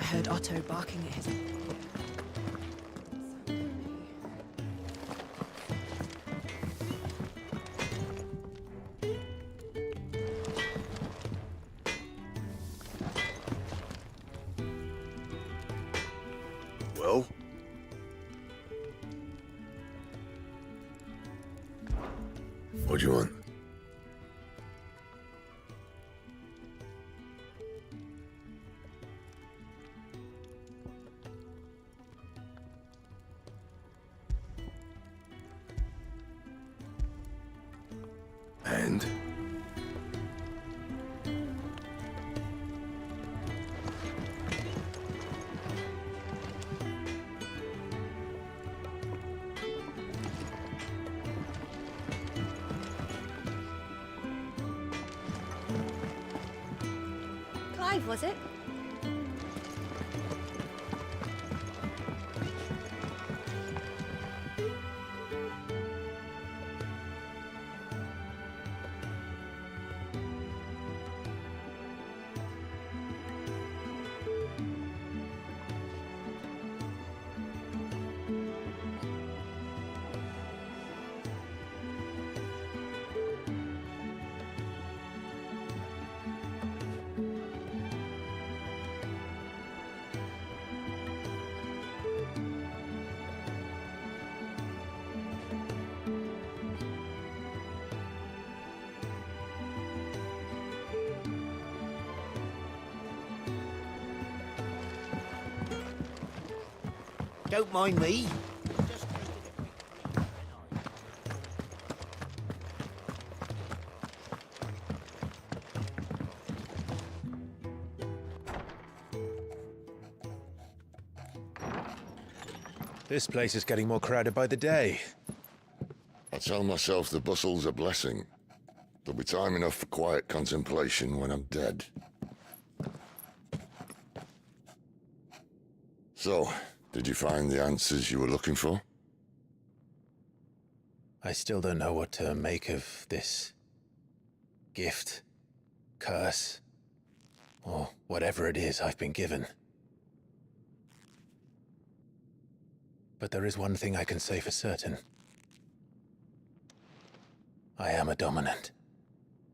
heard Otto barking at his... Well? What do you want? And? Clive, was it? Don't mind me. This place is getting more crowded by the day. I tell myself the bustle's a blessing. There'll be time enough for quiet contemplation when I'm dead. So, did you find the answers you were looking for? I still don't know what to make of this gift, curse, or whatever it is I've been given. But there is one thing I can say for certain. I am a dominant,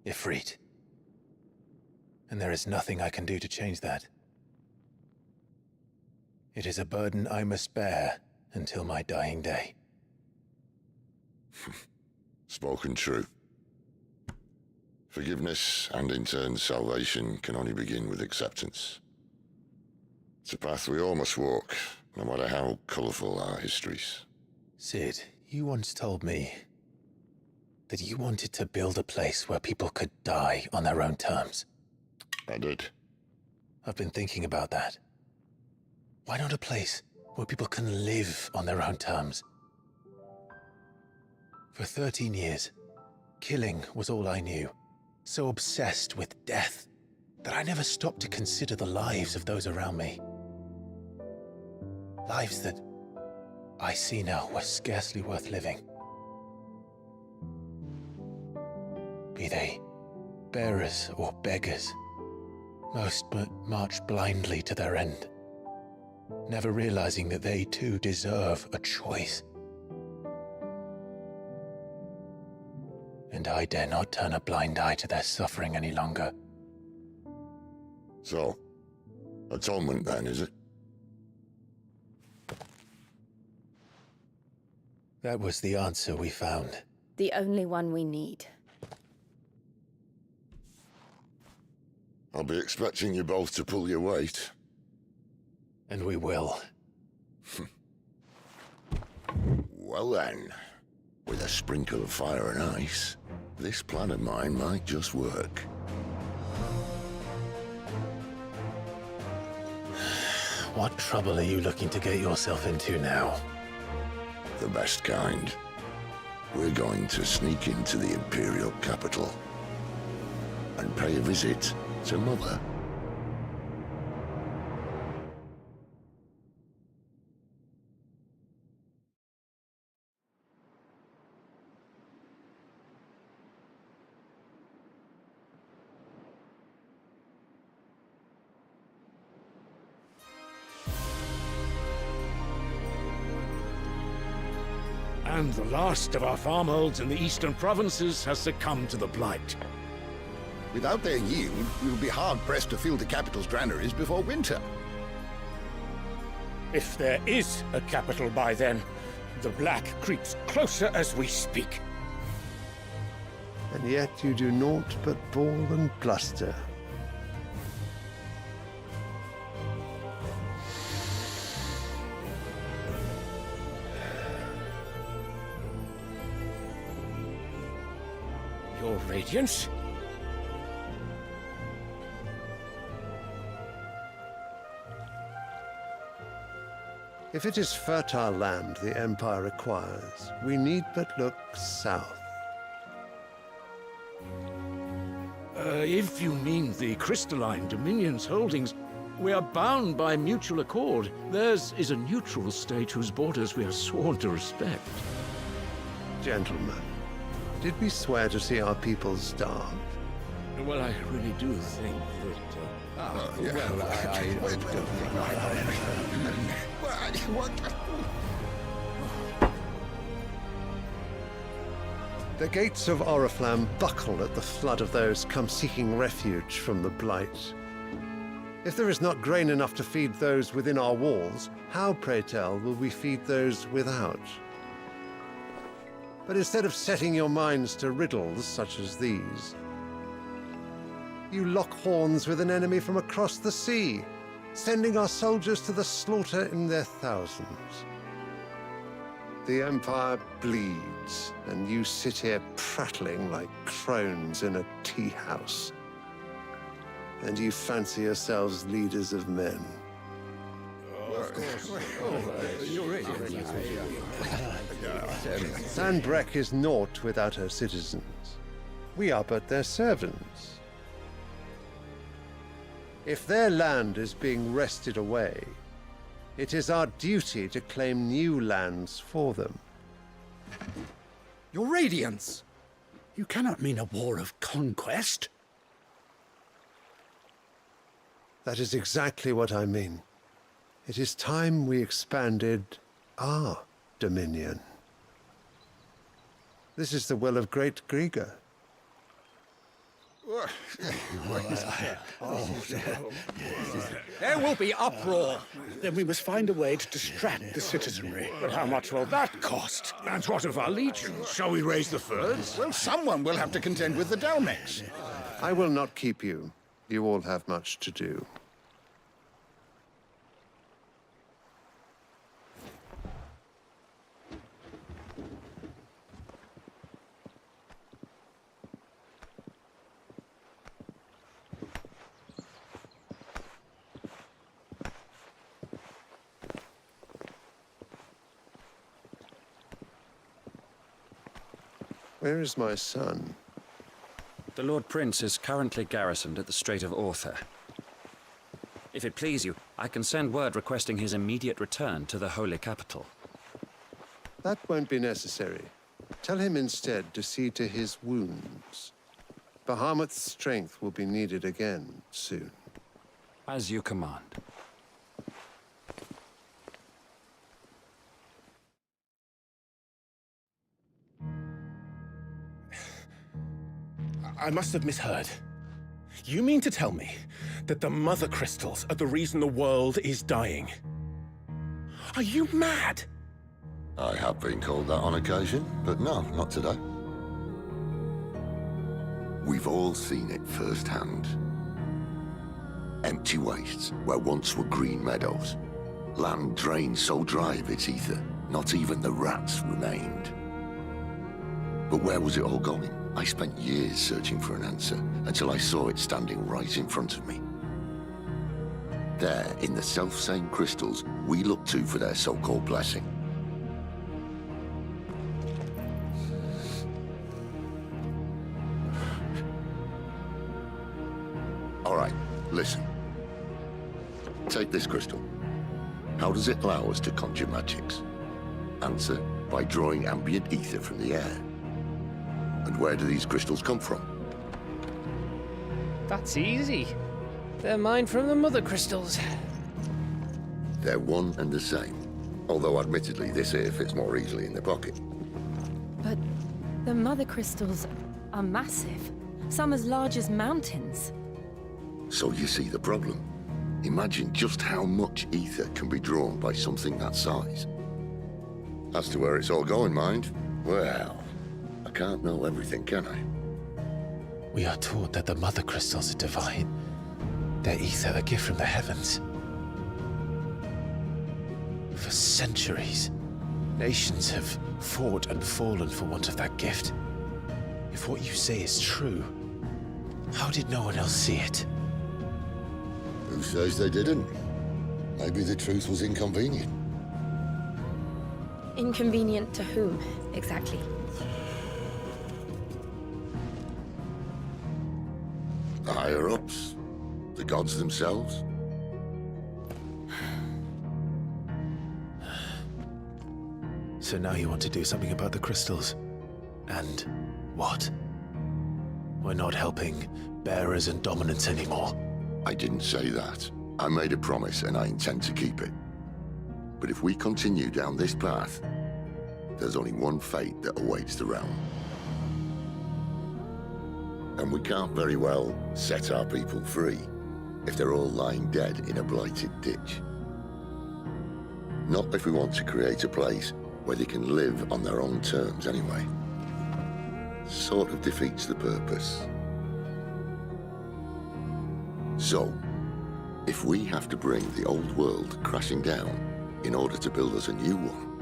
Ifrit. And there is nothing I can do to change that. It is a burden I must bear until my dying day. Spoken true. Forgiveness and in turn salvation can only begin with acceptance. It's a path we all must walk, no matter how colourful our histories. Sid, you once told me that you wanted to build a place where people could die on their own terms. I did. I've been thinking about that. Why not a place where people can live on their own terms? For 13 years, killing was all I knew. So obsessed with death that I never stopped to consider the lives of those around me. Lives that I see now were scarcely worth living. Be they bearers or beggars, most march blindly to their end, never realizing that they too deserve a choice. And I dare not turn a blind eye to their suffering any longer. So, atonement then, is it? That was the answer we found. The only one we need. I'll be expecting you both to pull your weight. And we will. Well then, with a sprinkle of fire and ice, this plan of mine might just work. What trouble are you looking to get yourself into now? The best kind. We're going to sneak into the Imperial capital and pay a visit to Mother. And the last of our farmholds in the eastern provinces has succumbed to the blight. Without their yield, we'll be hard-pressed to fill the capital's granaries before winter. If there is a capital by then, the black creeps closer as we speak. And yet you do naught but bawl and bluster. Your Radiance? If it is fertile land the Empire requires, we need but look south. If you mean the crystalline Dominion's holdings, we are bound by mutual accord. Theirs is a neutral state whose borders we are sworn to respect. Gentlemen, did we swear to see our people starve? Well, I really do think that... The gates of Oriflamme buckle at the flood of those come seeking refuge from the blight. If there is not grain enough to feed those within our walls, how, pray tell, will we feed those without? But instead of setting your minds to riddles such as these, you lock horns with an enemy from across the sea, sending our soldiers to the slaughter in their thousands. The Empire bleeds, and you sit here prattling like crones in a tea house. And you fancy yourselves leaders of men. Sandbreck is naught without her citizens. We are but their servants. If their land is being wrested away, it is our duty to claim new lands for them. Your Radiance! You cannot mean a war of conquest. That is exactly what I mean. It is time we expanded our dominion. This is the will of great Grieger. There will be uproar. Then we must find a way to distract the citizenry. But how much will that cost? And what of our legions? Shall we raise the furs? Well, someone will have to contend with the Dalmex. I will not keep you. You all have much to do. Where is my son? The Lord Prince is currently garrisoned at the Strait of Arthur. If it please you, I can send word requesting his immediate return to the Holy Capital. That won't be necessary. Tell him instead to see to his wounds. Bahamut's strength will be needed again soon. As you command. I must have misheard. You mean to tell me that the mother crystals are the reason the world is dying? Are you mad? I have been called that on occasion, but no, not today. We've all seen it firsthand. Empty wastes where once were green meadows. Land drained so dry of its ether, not even the rats remained. But where was it all going? I spent years searching for an answer, until I saw it standing right in front of me. There, in the self-same crystals we look to for their so-called blessing. All right, listen. Take this crystal. How does it allow us to conjure magics? Answer, by drawing ambient ether from the air. And where do these crystals come from? That's easy. They're mined from the mother crystals. They're one and the same. Although admittedly this here fits more easily in the pocket. But the mother crystals are massive. Some as large as mountains. So you see the problem. Imagine just how much ether can be drawn by something that size. As to where it's all going, mind, well, I can't know everything, can I? We are taught that the mother crystals are divine. Their ether a gift from the heavens. For centuries, nations have fought and fallen for want of that gift. If what you say is true, how did no one else see it? Who says they didn't? Maybe the truth was inconvenient. Inconvenient to whom, exactly? The higher-ups? The gods themselves? So now you want to do something about the crystals. And what? We're not helping bearers and dominants anymore. I didn't say that. I made a promise and I intend to keep it. But if we continue down this path, there's only one fate that awaits the realm. And we can't very well set our people free if they're all lying dead in a blighted ditch. Not if we want to create a place where they can live on their own terms anyway. Sort of defeats the purpose. So, if we have to bring the old world crashing down in order to build us a new one,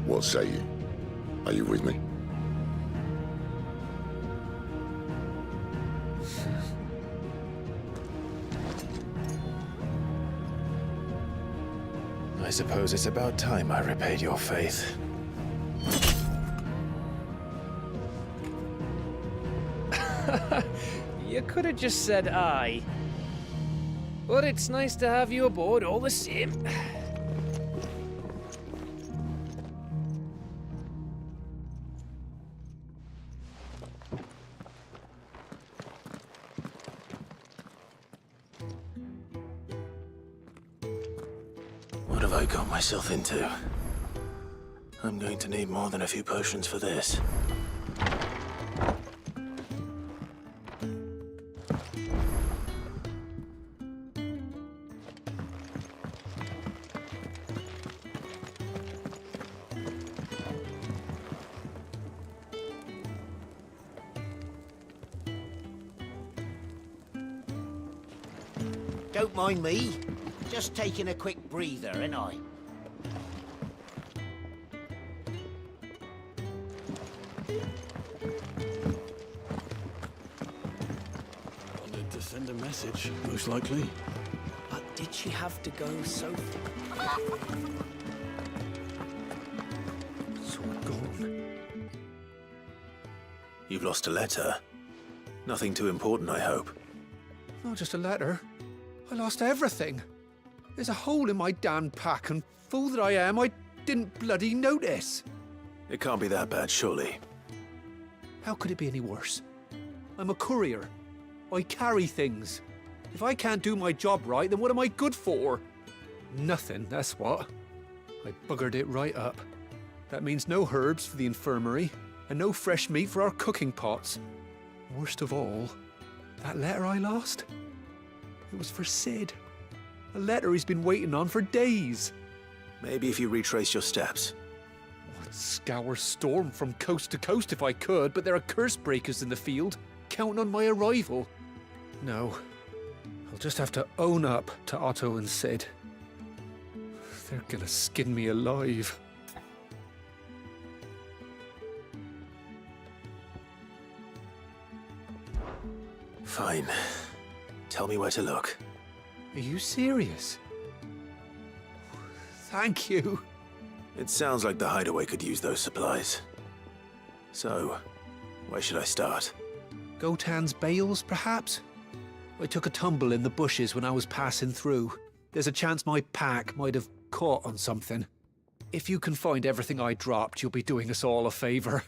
what say you? Are you with me? I suppose it's about time I repaid your faith. You could have just said aye. But it's nice to have you aboard all the same. What have I got myself into? I'm going to need more than a few potions for this. Don't mind me. Just taking a quick breather, ain't I? Wanted to send a message, most likely. But did she have to go so far? Sword gone. You've lost a letter. Nothing too important, I hope. Not just a letter. I lost everything. There's a hole in my damn pack, and fool that I am, I didn't bloody notice. It can't be that bad, surely. How could it be any worse? I'm a courier. I carry things. If I can't do my job right, then what am I good for? Nothing, that's what. I buggered it right up. That means no herbs for the infirmary, and no fresh meat for our cooking pots. Worst of all, that letter I lost? It was for Sid. A letter he's been waiting on for days. Maybe if you retrace your steps. I'd scour Storm from coast to coast if I could, but there are curse breakers in the field, counting on my arrival. No, I'll just have to own up to Otto and Sid. They're gonna skin me alive. Fine. Tell me where to look. Are you serious? Thank you. It sounds like the hideaway could use those supplies. So, where should I start? Gotan's bales, perhaps? I took a tumble in the bushes when I was passing through. There's a chance my pack might have caught on something. If you can find everything I dropped, you'll be doing us all a favor.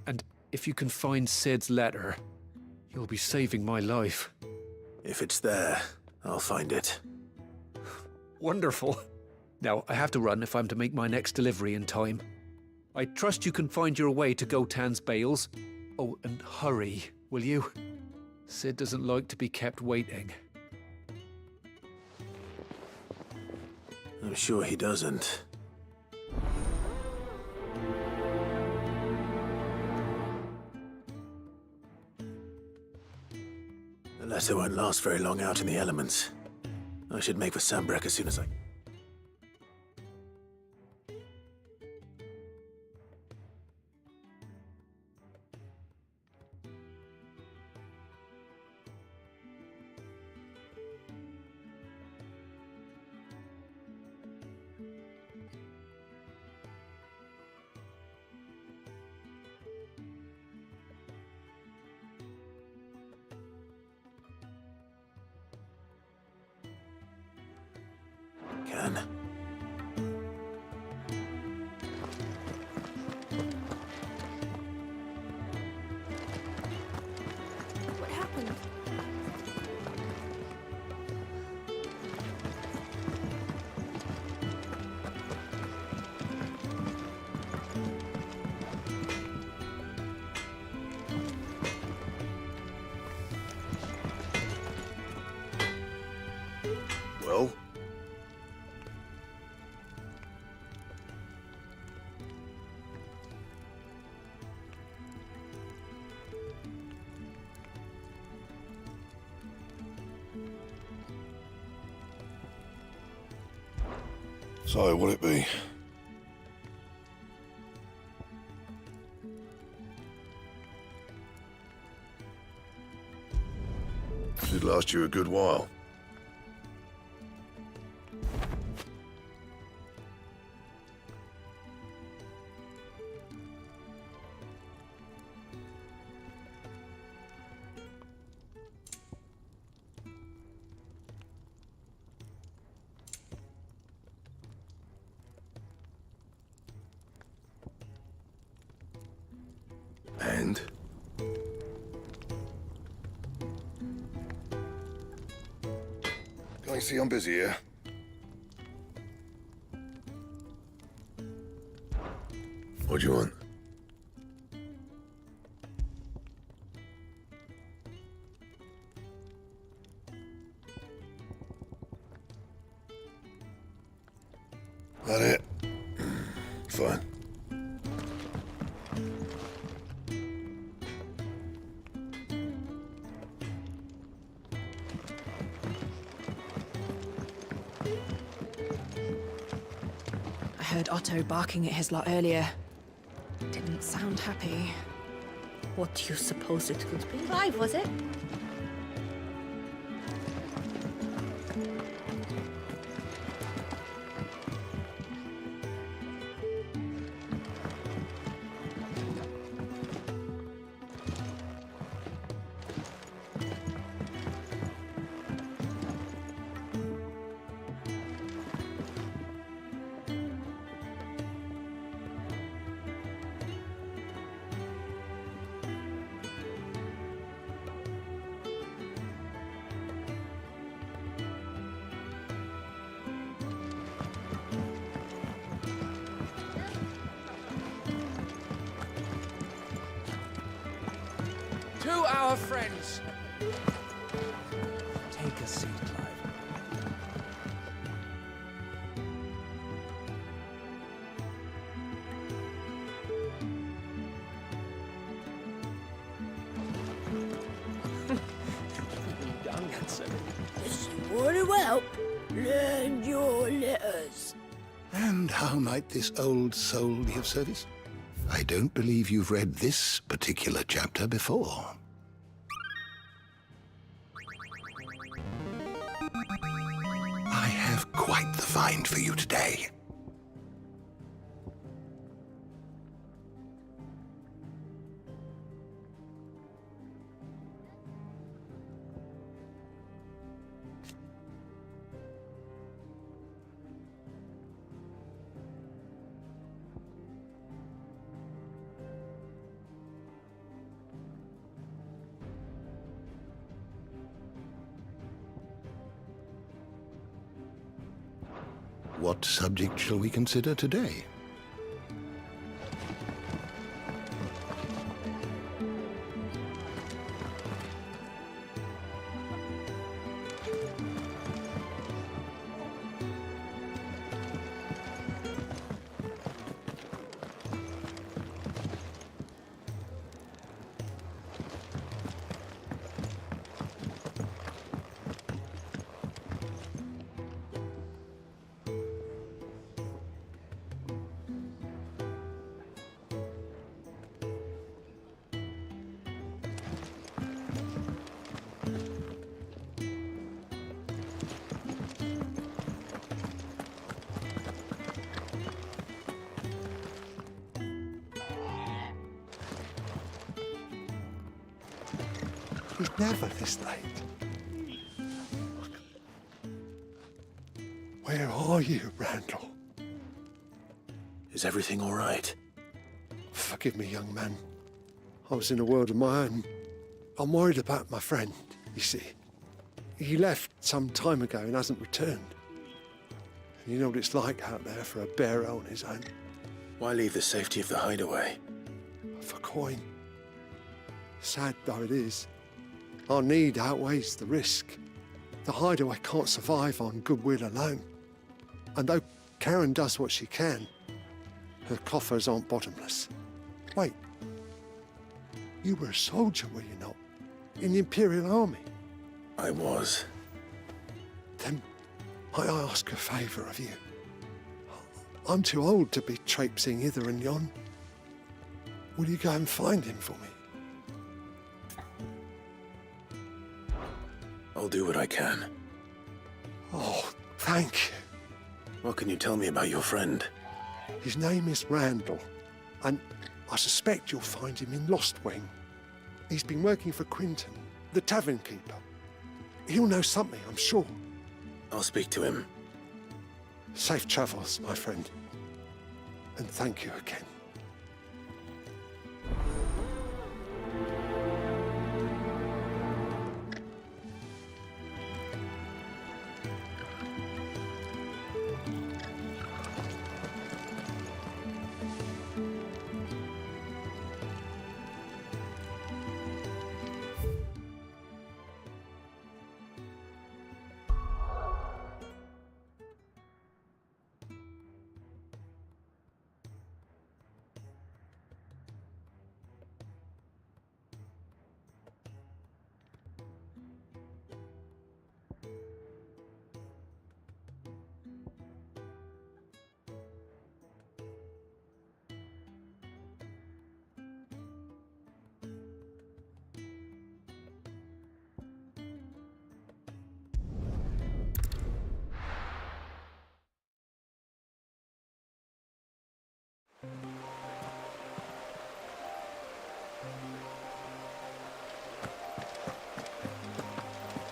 And if you can find Sid's letter, you'll be saving my life. If it's there, I'll find it. Wonderful. Now, I have to run if I'm to make my next delivery in time. I trust you can find your way to Gotan's bales. Oh, and hurry, will you? Sid doesn't like to be kept waiting. I'm sure he doesn't. The letter won't last very long out in the elements. I should make for Sambrek as soon as I... can. What happened? Well? So, what'll it be? Should last you a good while. And? Can I see I'm busy here? What do you want? That it? Fine. I heard Otto barking at his lot earlier. Didn't sound happy. What do you suppose it could be? 5, was it? To our friends. Take a seat, Clive. Young and silly. If you want to help, learn your letters. And how might this old soul be of service? I don't believe you've read this particular chapter before. I have quite the find for you today. what subject shall we consider today? He's never this late. Where are you, Randall? Is everything all right? Forgive me, young man. I was in a world of my own. I'm worried about my friend, you see. He left some time ago and hasn't returned. And you know what it's like out there for a bearer on his own. Why leave the safety of the hideaway? For coin. Sad though it is, our need outweighs the risk. The hideaway can't survive on goodwill alone. And though Karen does what she can, her coffers aren't bottomless. Wait, you were a soldier, were you not? In the Imperial Army? I was. Then might I ask a favour of you? I'm too old to be traipsing hither and yon. Will you go and find him for me? I'll do what I can. Oh, thank you. What can you tell me about your friend? His name is Randall, and I suspect you'll find him in Lost Wing. He's been working for Quinton, the tavern keeper. He'll know something, I'm sure. I'll speak to him. Safe travels, my friend. And thank you again.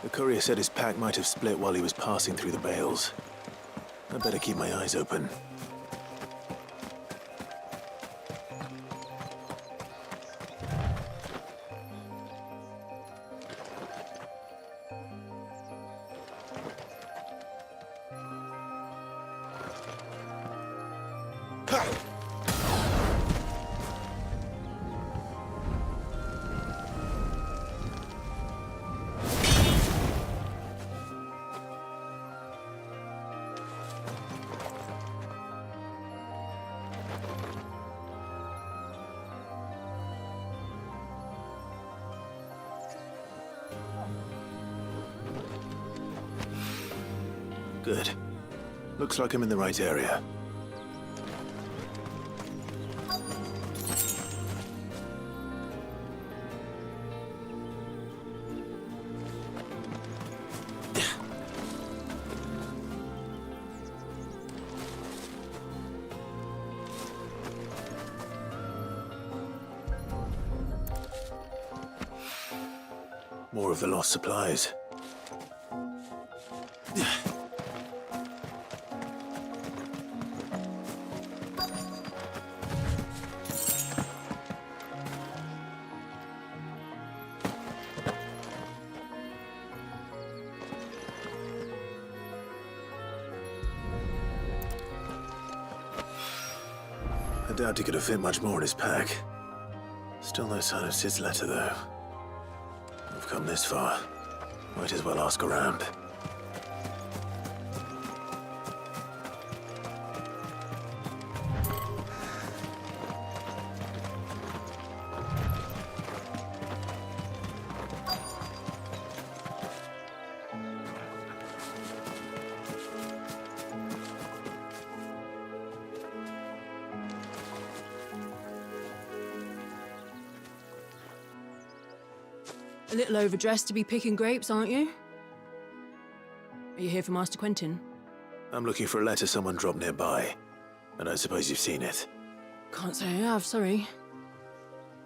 The courier said his pack might have split while he was passing through the bales. I'd better keep my eyes open. Good. Looks like I'm in the right area. More of the lost supplies. doubt he could have fit much more in his pack. Still no sign of Sid's letter, though. We've come this far. Might as well ask around. A little overdressed to be picking grapes, aren't you? Are you here for Master Quentin? I'm looking for a letter someone dropped nearby. I don't suppose you've seen it. Can't say I have, sorry.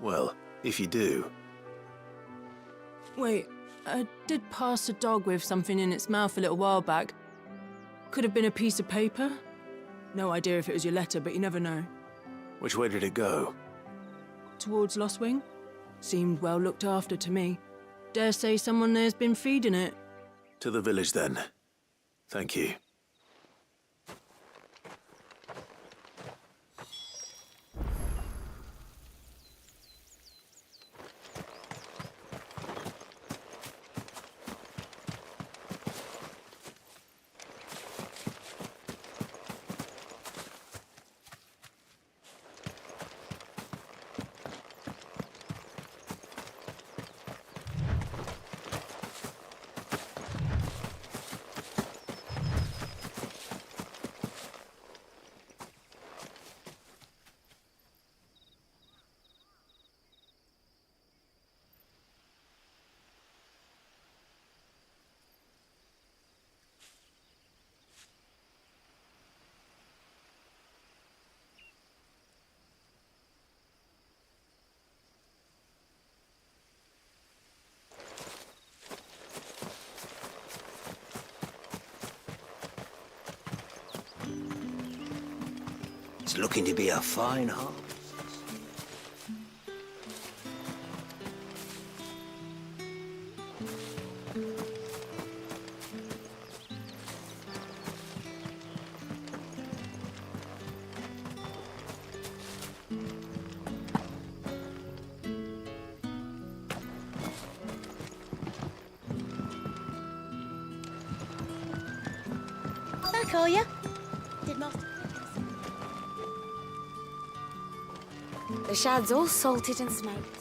Well, if you do... Wait, I did pass a dog with something in its mouth a little while back. Could have been a piece of paper. No idea if it was your letter, but you never know. Which way did it go? Towards Lost Wing? Seemed well looked after to me. Dare say someone there's been feeding it. To the village, then. Thank you. It's looking to be a fine harvest. Back, are ya? Did Master... The shad's all salted and smoked.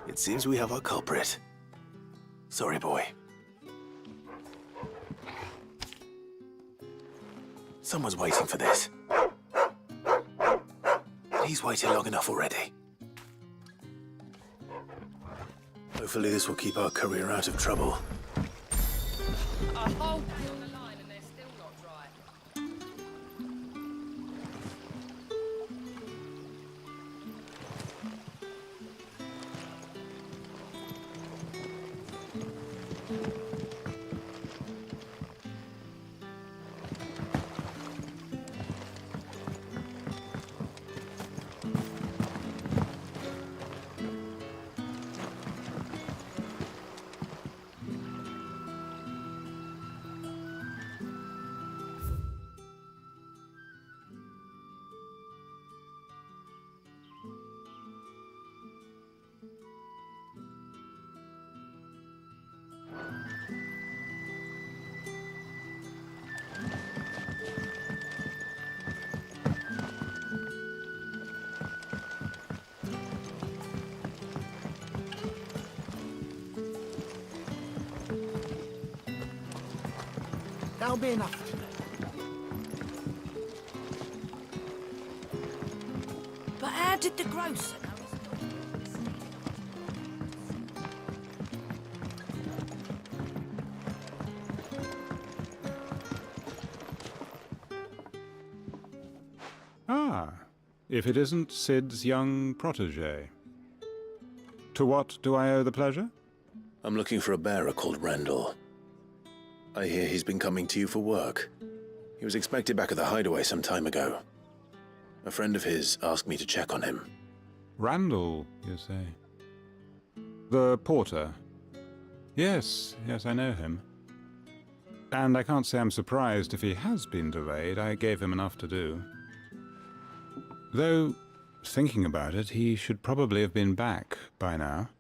It seems we have our culprit. Sorry, boy. Someone's waiting for this. He's waited long enough already. Hopefully this will keep our career out of trouble. That'll be enough for today. But how did the grocer know Ah, if it isn't Sid's young protege. To what do I owe the pleasure? I'm looking for a bearer called Randall. I hear he's been coming to you for work. He was expected back at the hideaway some time ago. A friend of his asked me to check on him. Randall, you say? The porter? Yes, I know him. And I can't say I'm surprised if he has been delayed. I gave him enough to do. Though, thinking about it, he should probably have been back by now.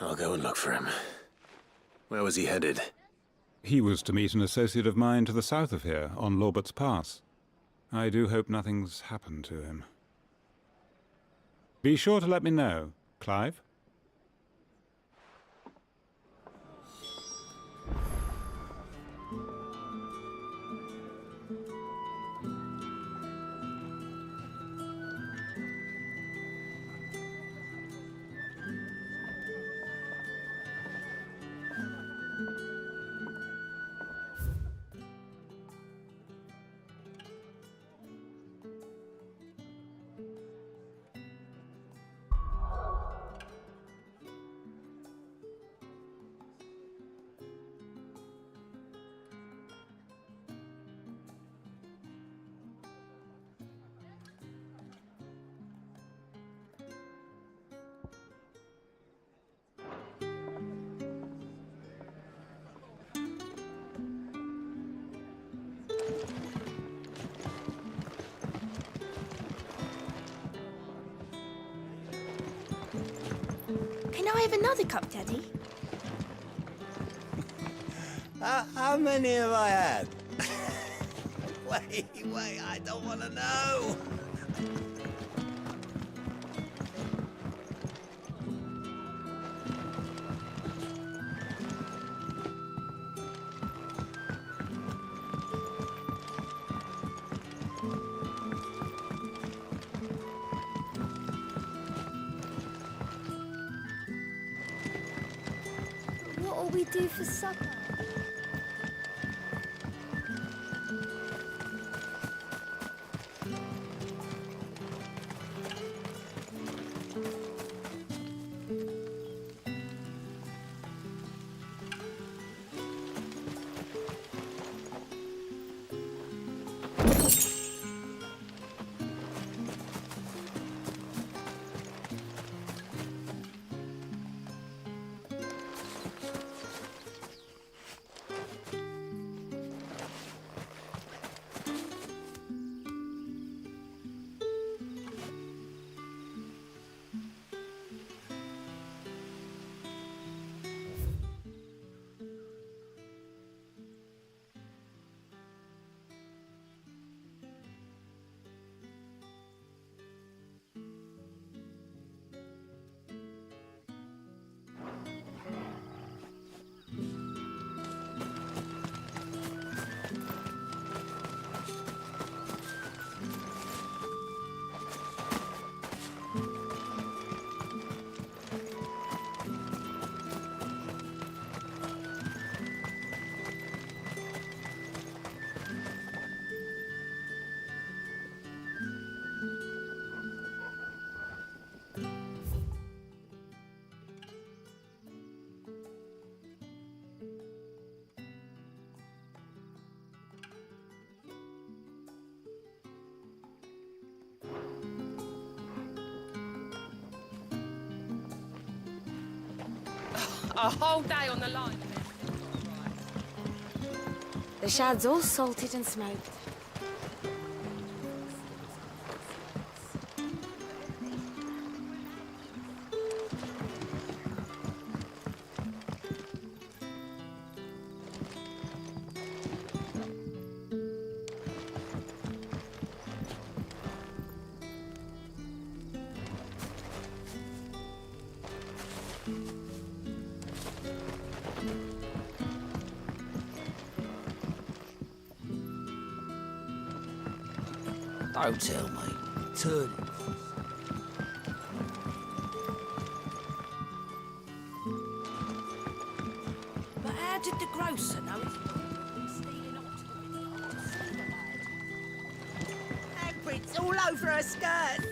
I'll go and look for him. Where was he headed? He was to meet an associate of mine to the south of here, on Lorbert's Pass. I do hope nothing's happened to him. Be sure to let me know, Clive. Can I have another cup, Daddy? How many have I had? Wait, I don't want to know. What'll we do for supper? A whole day on the line. The shad's all salted and smoked. Don't tell me. Turn it. But how did the grocer know it's stealing Handprints all over her skirt.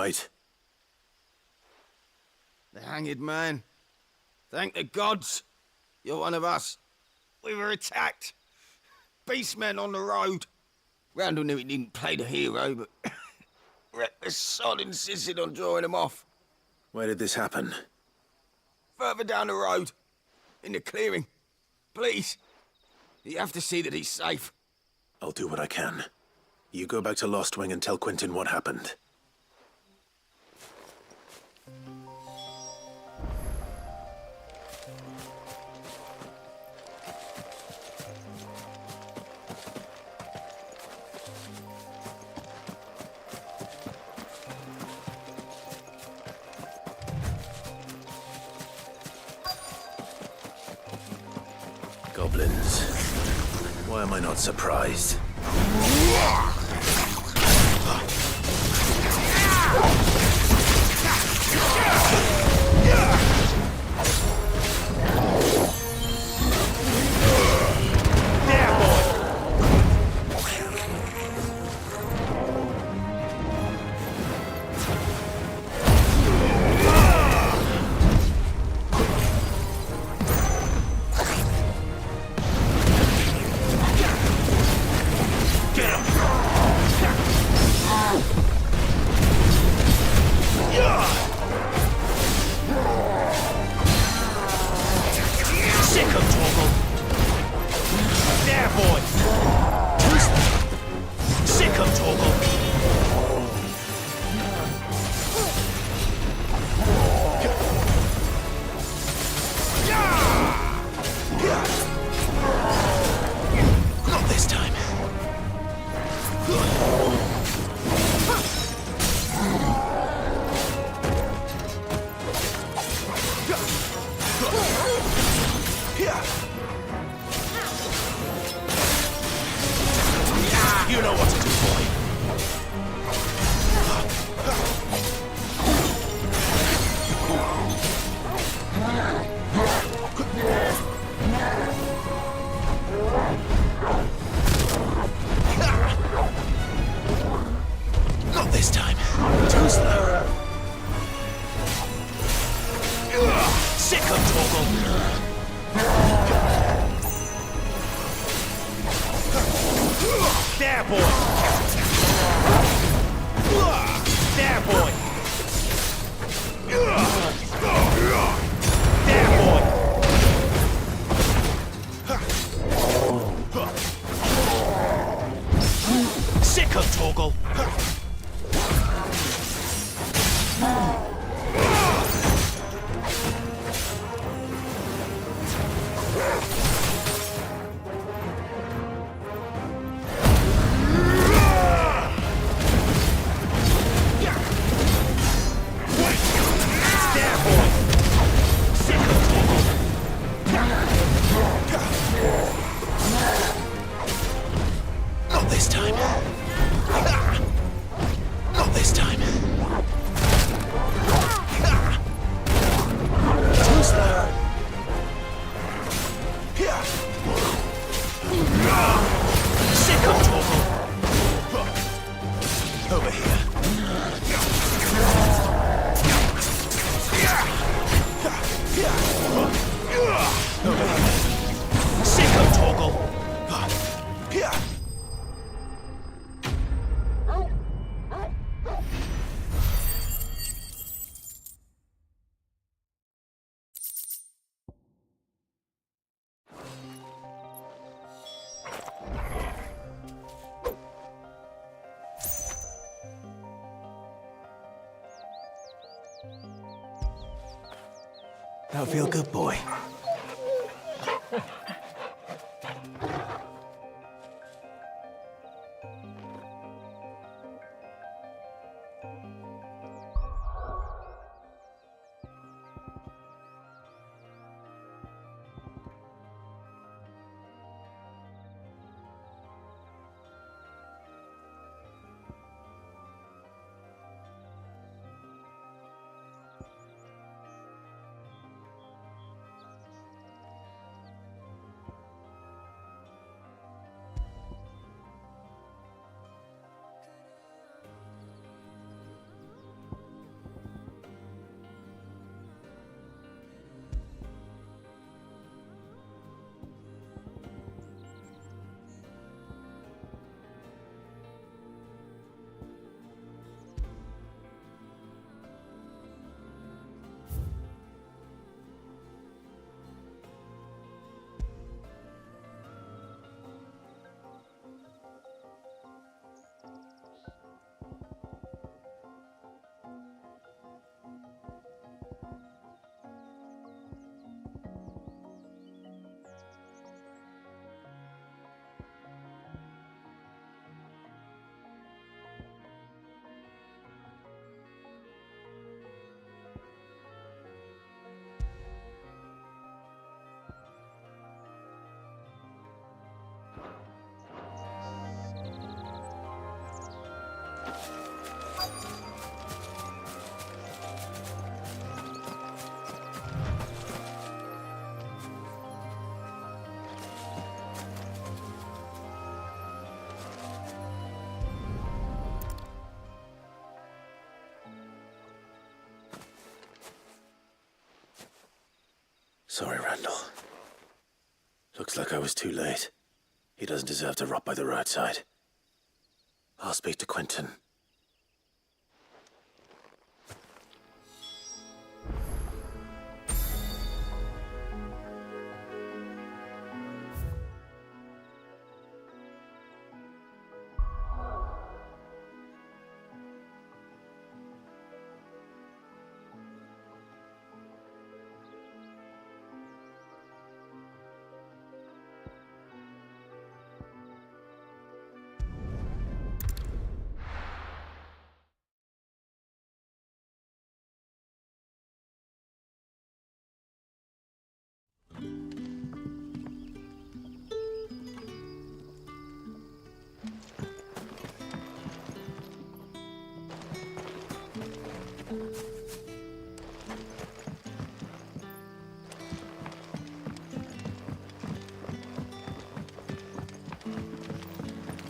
right? The hanged man. Thank the gods. You're one of us. We were attacked. Beastmen on the road. Randall knew he didn't play the hero, but the sod insisted on drawing him off. Where did this happen? Further down the road. In the clearing. Please. You have to see that he's safe. I'll do what I can. You go back to Lost Wing and tell Quentin what happened. Goblins. Why am I not surprised? You know what to do, boy. Not this time. Too slow. Sick of Torgal. There, boy! There, boy! There, boy! Sick of Torgal! Not this time. Not this time. Too slow. Sick of Torgal. Over here. Over here. Sick of Torgal. That'll feel good, boy. Looks like I was too late. He doesn't deserve to rot by the roadside. I'll speak to Quentin.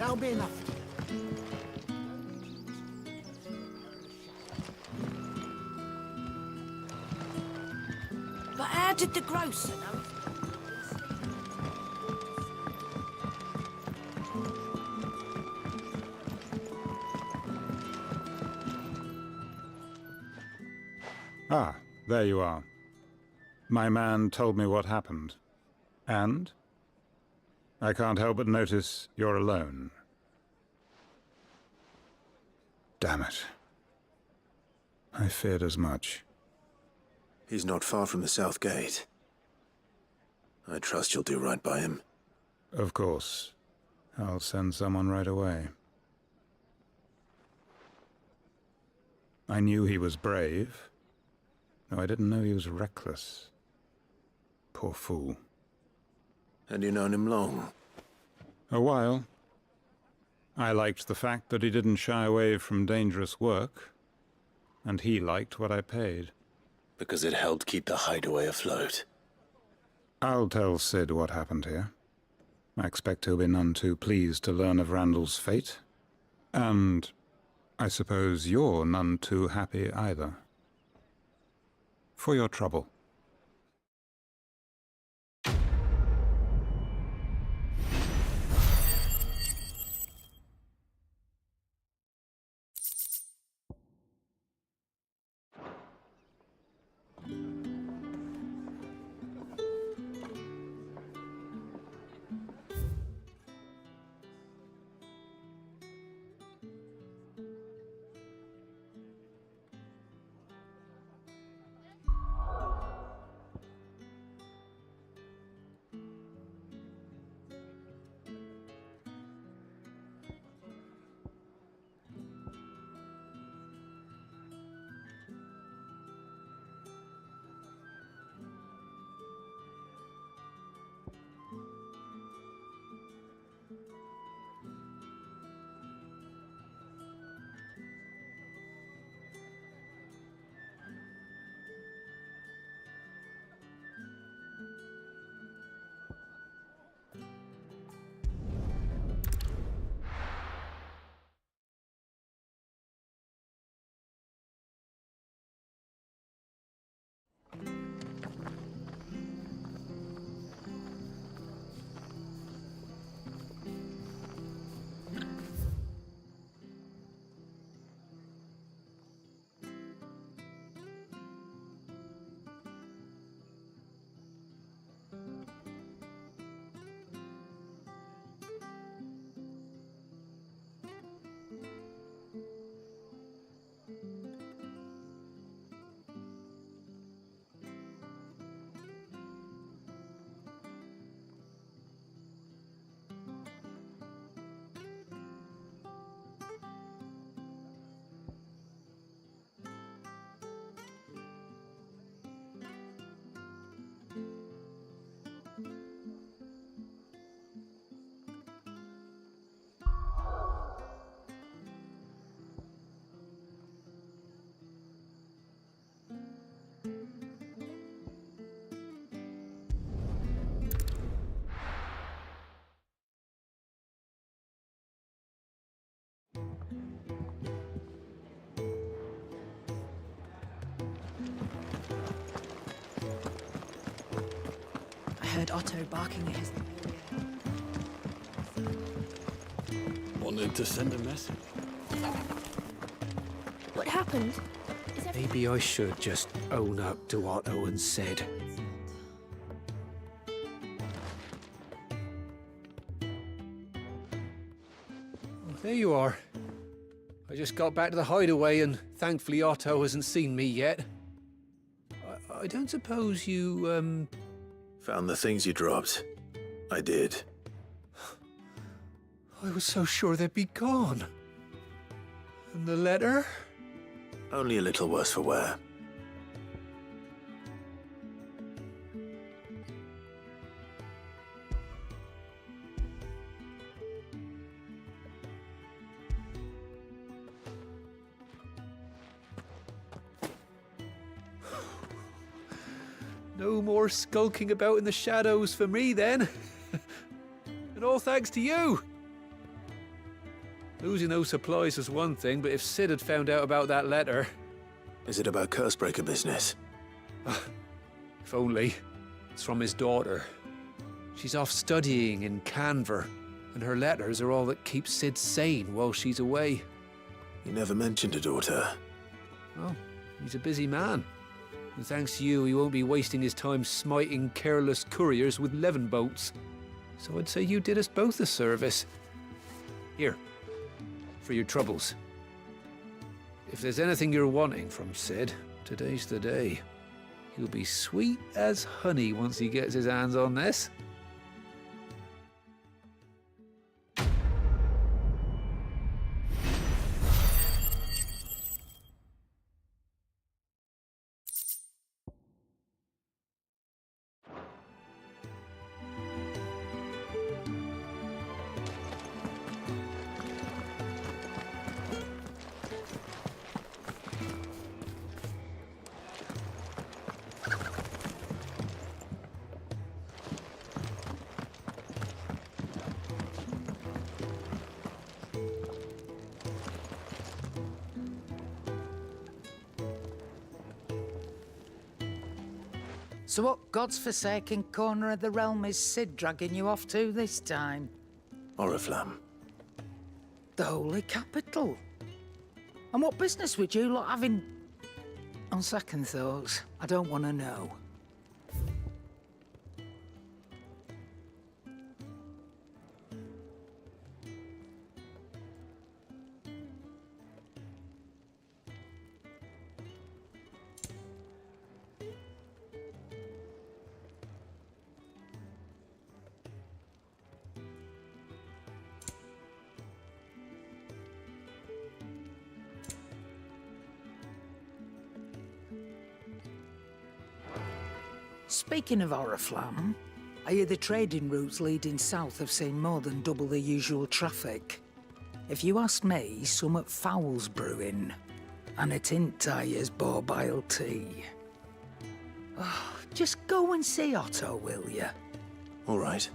That'll be enough. But how did the grocer know? Ah, there you are. My man told me what happened. And? I can't help but notice you're alone. Damn it. I feared as much. He's not far from the south gate. I trust you'll do right by him. Of course. I'll send someone right away. I knew he was brave, though I didn't know he was reckless. Poor fool. And you known him long? A while. I liked the fact that he didn't shy away from dangerous work, and he liked what I paid. Because it helped keep the hideaway afloat. I'll tell Sid what happened here. I expect he'll be none too pleased to learn of Randall's fate. And I suppose you're none too happy either. For your trouble. heard Otto barking at his... Wanted to send a message. What happened? Maybe I should just own up to what Owen said. Well, there you are. I just got back to the hideaway and thankfully Otto hasn't seen me yet. I don't suppose you, Found the things you dropped. I did. I was so sure they'd be gone. And the letter? Only a little worse for wear. No more skulking about in the shadows for me, then. And all thanks to you. Losing those supplies was one thing, but if Sid had found out about that letter... Is it about Cursebreaker business? If only. It's from his daughter. She's off studying in Canver, and her letters are all that keeps Sid sane while she's away. You never mentioned a daughter. Well, he's a busy man. And thanks to you, he won't be wasting his time smiting careless couriers with levin boats. So I'd say you did us both a service. Here, for your troubles. If there's anything you're wanting from Sid, today's the day. He'll be sweet as honey once he gets his hands on this. So what god's-forsaken corner of the realm is Sid dragging you off to this time? Oriflamme. The Holy Capital. And what business would you lot have in... On second thoughts, I don't want to know. Speaking of Oriflamme, I hear the trading routes leading south have seen more than double the usual traffic. If you ask me, summat foul's brewing, and it ain't Tyre's borbile tea. Oh, just go and see Otto, will you? All right.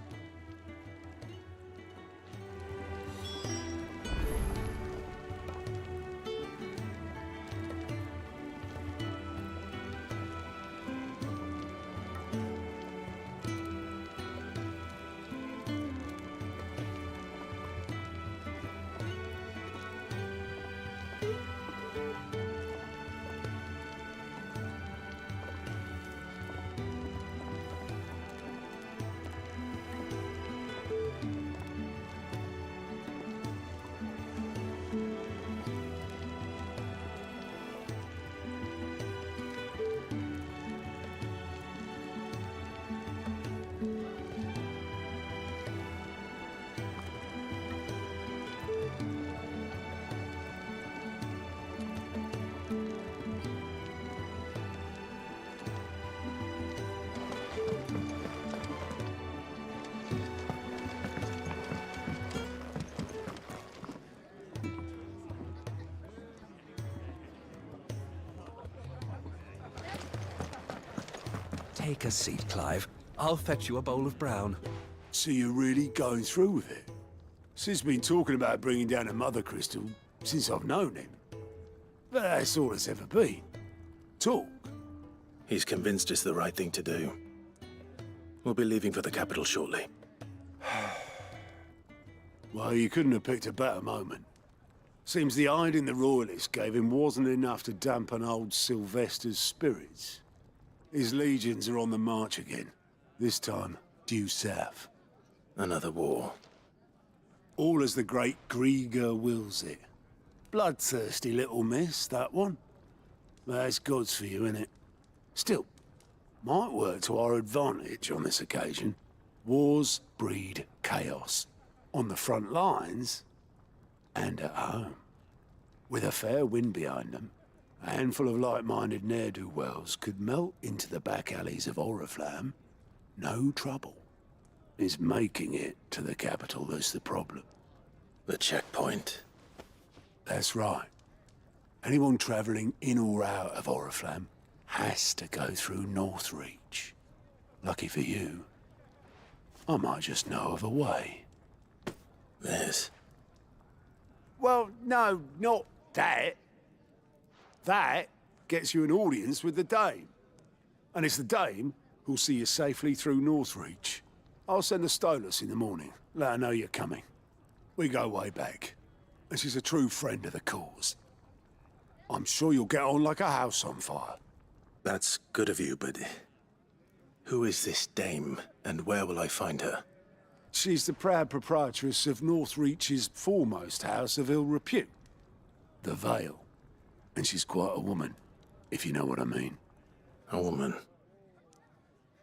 Take a seat, Clive. I'll fetch you a bowl of brown. So you're really going through with it? Sid's been talking about bringing down a mother crystal since I've known him. But that's all it's ever been. Talk. He's convinced it's the right thing to do. We'll be leaving for the capital shortly. Well, you couldn't have picked a better moment. Seems the hiding the royalists gave him wasn't enough to dampen old Sylvester's spirits. His legions are on the march again, this time due south. Another war. All as the great Grieger wills it. Bloodthirsty little miss, that one. That's God's for you, innit? Still, might work to our advantage on this occasion. Wars breed chaos. On the front lines, and at home. With a fair wind behind them, a handful of like-minded ne'er-do-wells could melt into the back alleys of Oriflamme. No trouble. It's making it to the capital that's the problem. The checkpoint. That's right. Anyone travelling in or out of Oriflamme has to go through Northreach. Lucky for you, I might just know of a way. This? Well, no, not that. That gets you an audience with the Dame. And it's the Dame who'll see you safely through Northreach. I'll send the Stolas in the morning, let her know you're coming. We go way back, and she's a true friend of the cause. I'm sure you'll get on like a house on fire. That's good of you, but who is this Dame, and where will I find her? She's the proud proprietress of Northreach's foremost house of ill repute, the Vale. And she's quite a woman, if you know what I mean. A woman?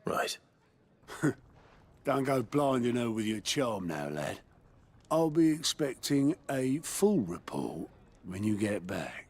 Right. Don't go blinding her with your charm now, lad. I'll be expecting a full report when you get back.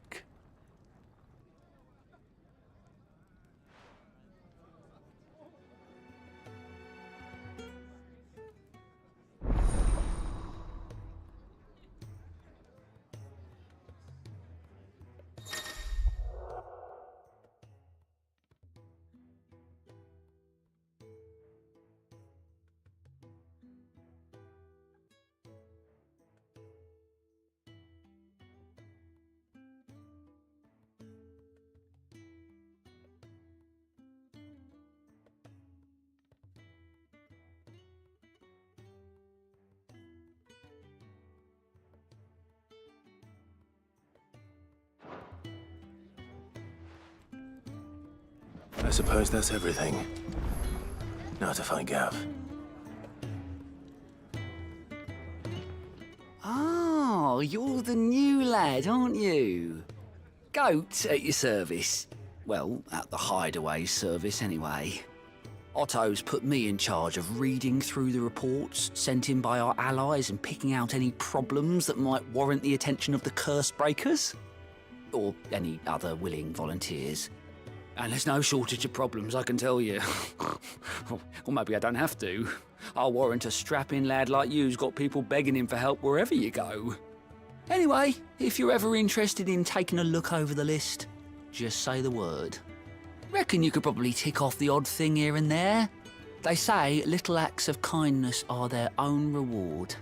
I suppose that's everything. Now to find Gav. Oh, you're the new lad, aren't you? Goat at your service. Well, at the hideaway service anyway. Otto's put me in charge of reading through the reports sent in by our allies and picking out any problems that might warrant the attention of the curse breakers. Or any other willing volunteers. And there's no shortage of problems, I can tell you. Or maybe I don't have to. I'll warrant a strapping lad like you's got people begging him for help wherever you go. Anyway, if you're ever interested in taking a look over the list, just say the word. Reckon you could probably tick off the odd thing here and there. They say little acts of kindness are their own reward.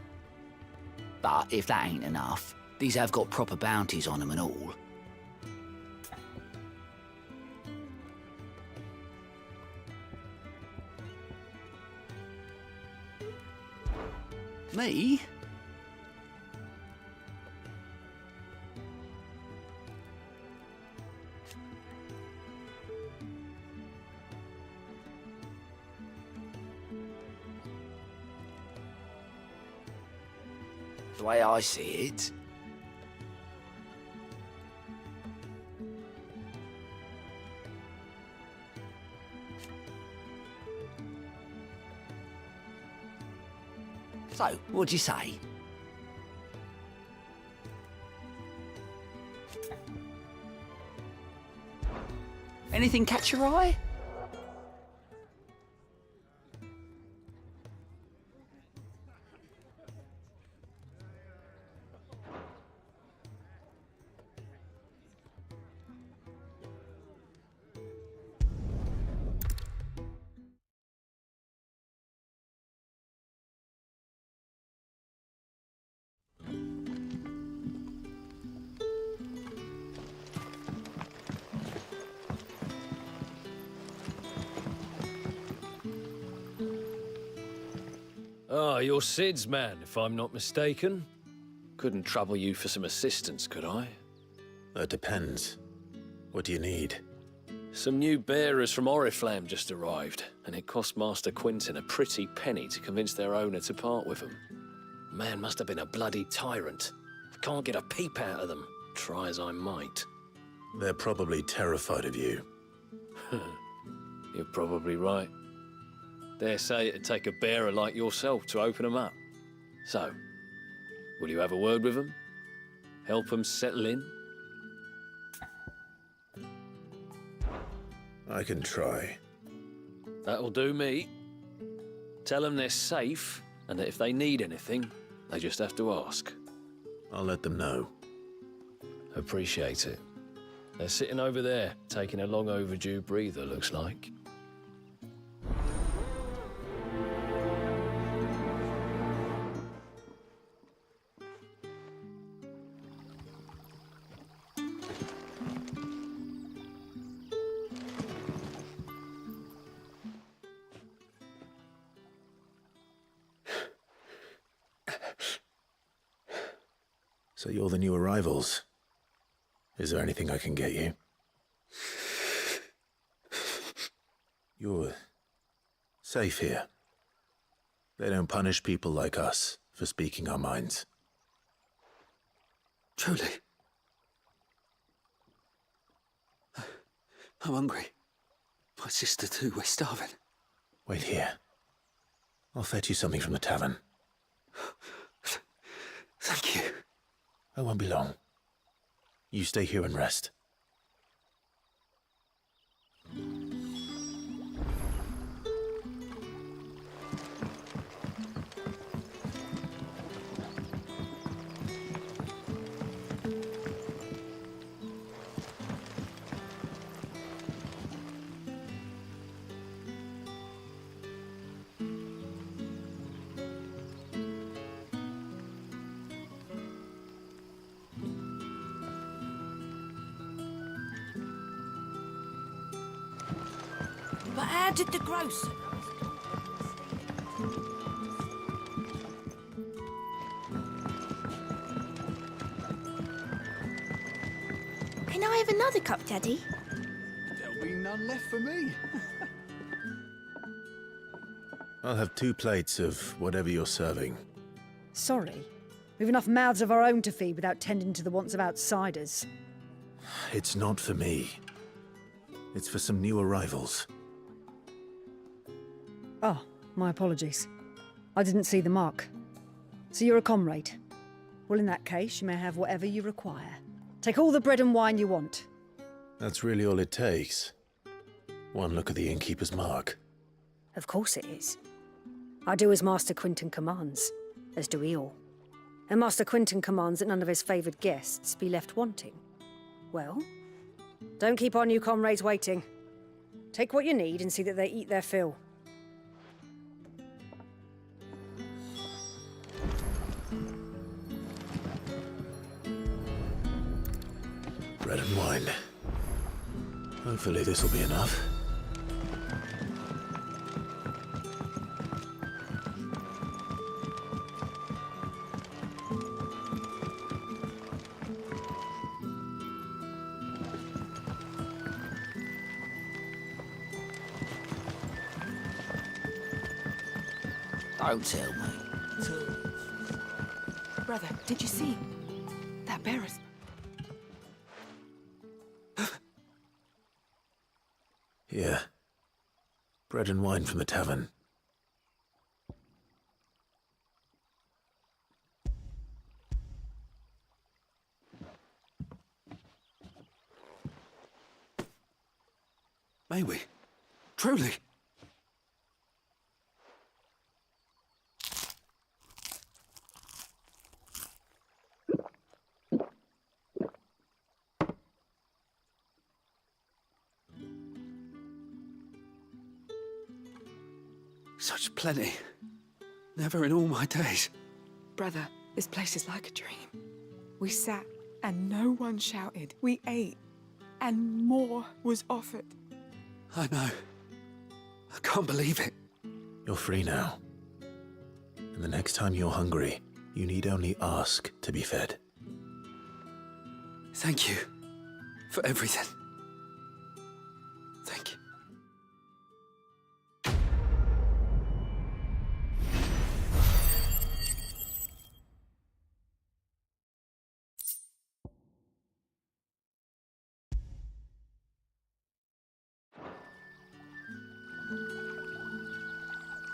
But if that ain't enough, these have got proper bounties on them and all. Me? The way I see it, so, what'd you say? Anything catch your eye? Ah, you're Sid's man, if I'm not mistaken. Couldn't trouble you for some assistance, could I? That depends. What do you need? Some new bearers from Oriflamme just arrived, and it cost Master Quinton a pretty penny to convince their owner to part with them. Man must have been a bloody tyrant. I can't get a peep out of them, try as I might. They're probably terrified of you. You're probably right. Dare say it'd take a bearer like yourself to open them up. So, will you have a word with them? Help them settle in? I can try. That'll do me. Tell them they're safe, and that if they need anything, they just have to ask. I'll let them know. Appreciate it. They're sitting over there, taking a long overdue breather, looks like. So you're the new arrivals. Is there anything I can get you? You're safe here. They don't punish people like us for speaking our minds. Truly. I'm hungry. My sister too, we're starving. Wait here. I'll fetch you something from the tavern. Thank you. I won't be long. You stay here and rest. But how did the grocer? Can I have another cup, Daddy? There'll be none left for me. I'll have 2 plates of whatever you're serving. Sorry. We've enough mouths of our own to feed without tending to the wants of outsiders. It's not for me. It's for some new arrivals. Oh, my apologies. I didn't see the mark. So you're a comrade. Well, in that case, you may have whatever you require. Take all the bread and wine you want. That's really all it takes. One look at the innkeeper's mark. Of course it is. I do as Master Quinton commands, as do we all. And Master Quinton commands that none of his favoured guests be left wanting. Well, don't keep our new comrades waiting. Take what you need and see that they eat their fill. Bread and wine. Hopefully this will be enough. Don't tell me. Brother, did you see? That bearer's... Here. Bread and wine from the tavern. May we? Truly? Such plenty. Never in all my days. Brother, this place is like a dream. We sat and no one shouted. We ate and more was offered. I know. I can't believe it. You're free now. And the next time you're hungry, you need only ask to be fed. Thank you for everything. Thank you.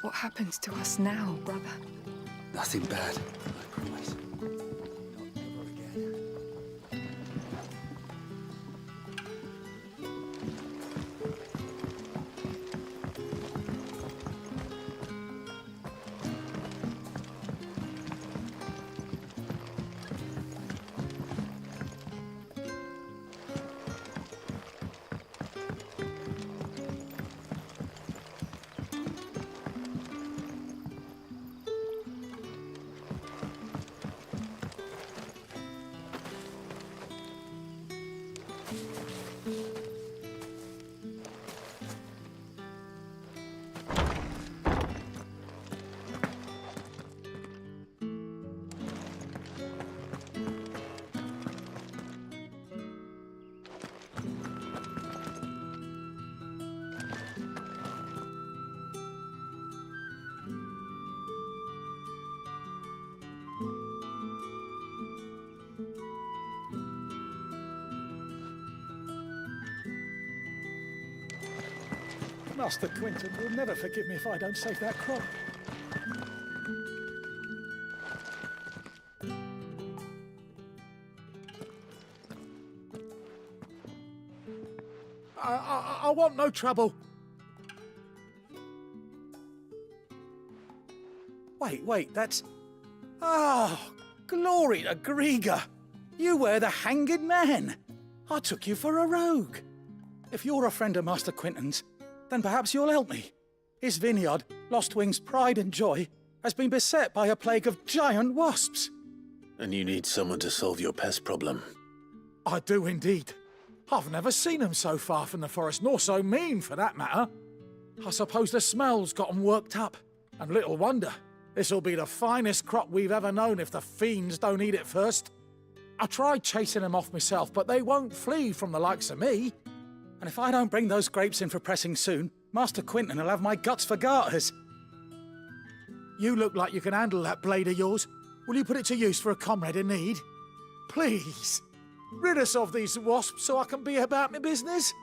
What happens to us now, brother? Nothing bad, I promise. Master Quentin will never forgive me if I don't save that crop. I want no trouble. Wait, that's... Oh, glory to Griga! You were the hanged man. I took you for a rogue. If you're a friend of Master Quentin's, then perhaps you'll help me. His vineyard, Lostwing's pride and joy, has been beset by a plague of giant wasps. And you need someone to solve your pest problem. I do indeed. I've never seen them so far from the forest, nor so mean, for that matter. I suppose the smell's got 'em worked up. And little wonder. This'll be the finest crop we've ever known if the fiends don't eat it first. I tried chasing them off myself, but they won't flee from the likes of me. And if I don't bring those grapes in for pressing soon, Master Quentin will have my guts for garters. You look like you can handle that blade of yours. Will you put it to use for a comrade in need? Please, rid us of these wasps so I can be about my business.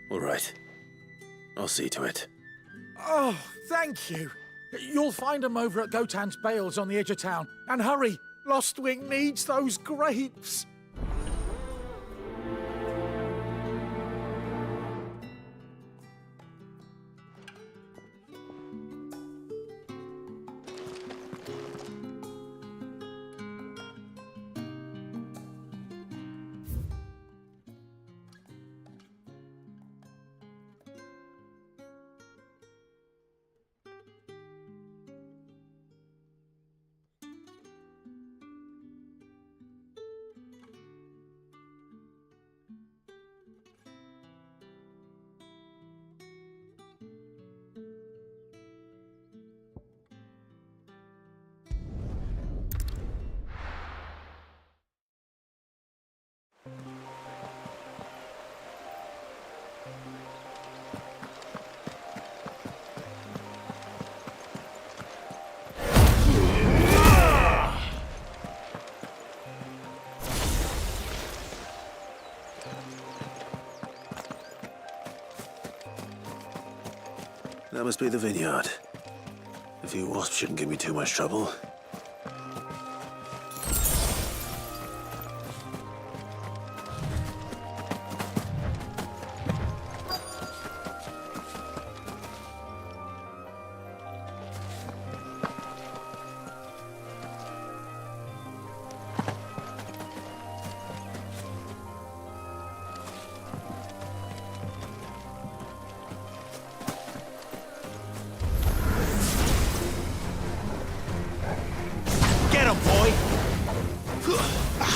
All right. I'll see to it. Oh, thank you. You'll find them over at Gotan's bales on the edge of town. And hurry, Lostwing needs those grapes. That must be the vineyard. A few wasps shouldn't give me too much trouble.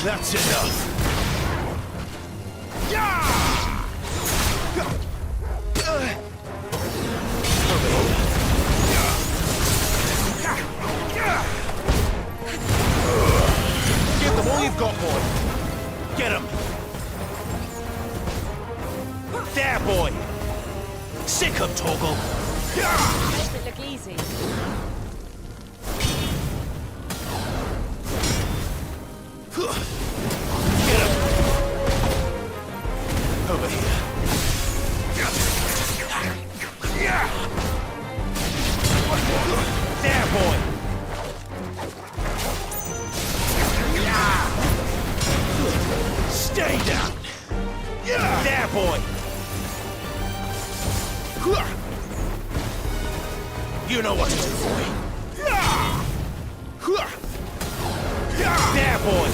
That's enough. you've got, boy. Get him. There, boy. Sick him, Torgal. Makes it look easy. Get him. Over here. There, boy. Stay down. There, boy. You know what to do, boy. There, boy.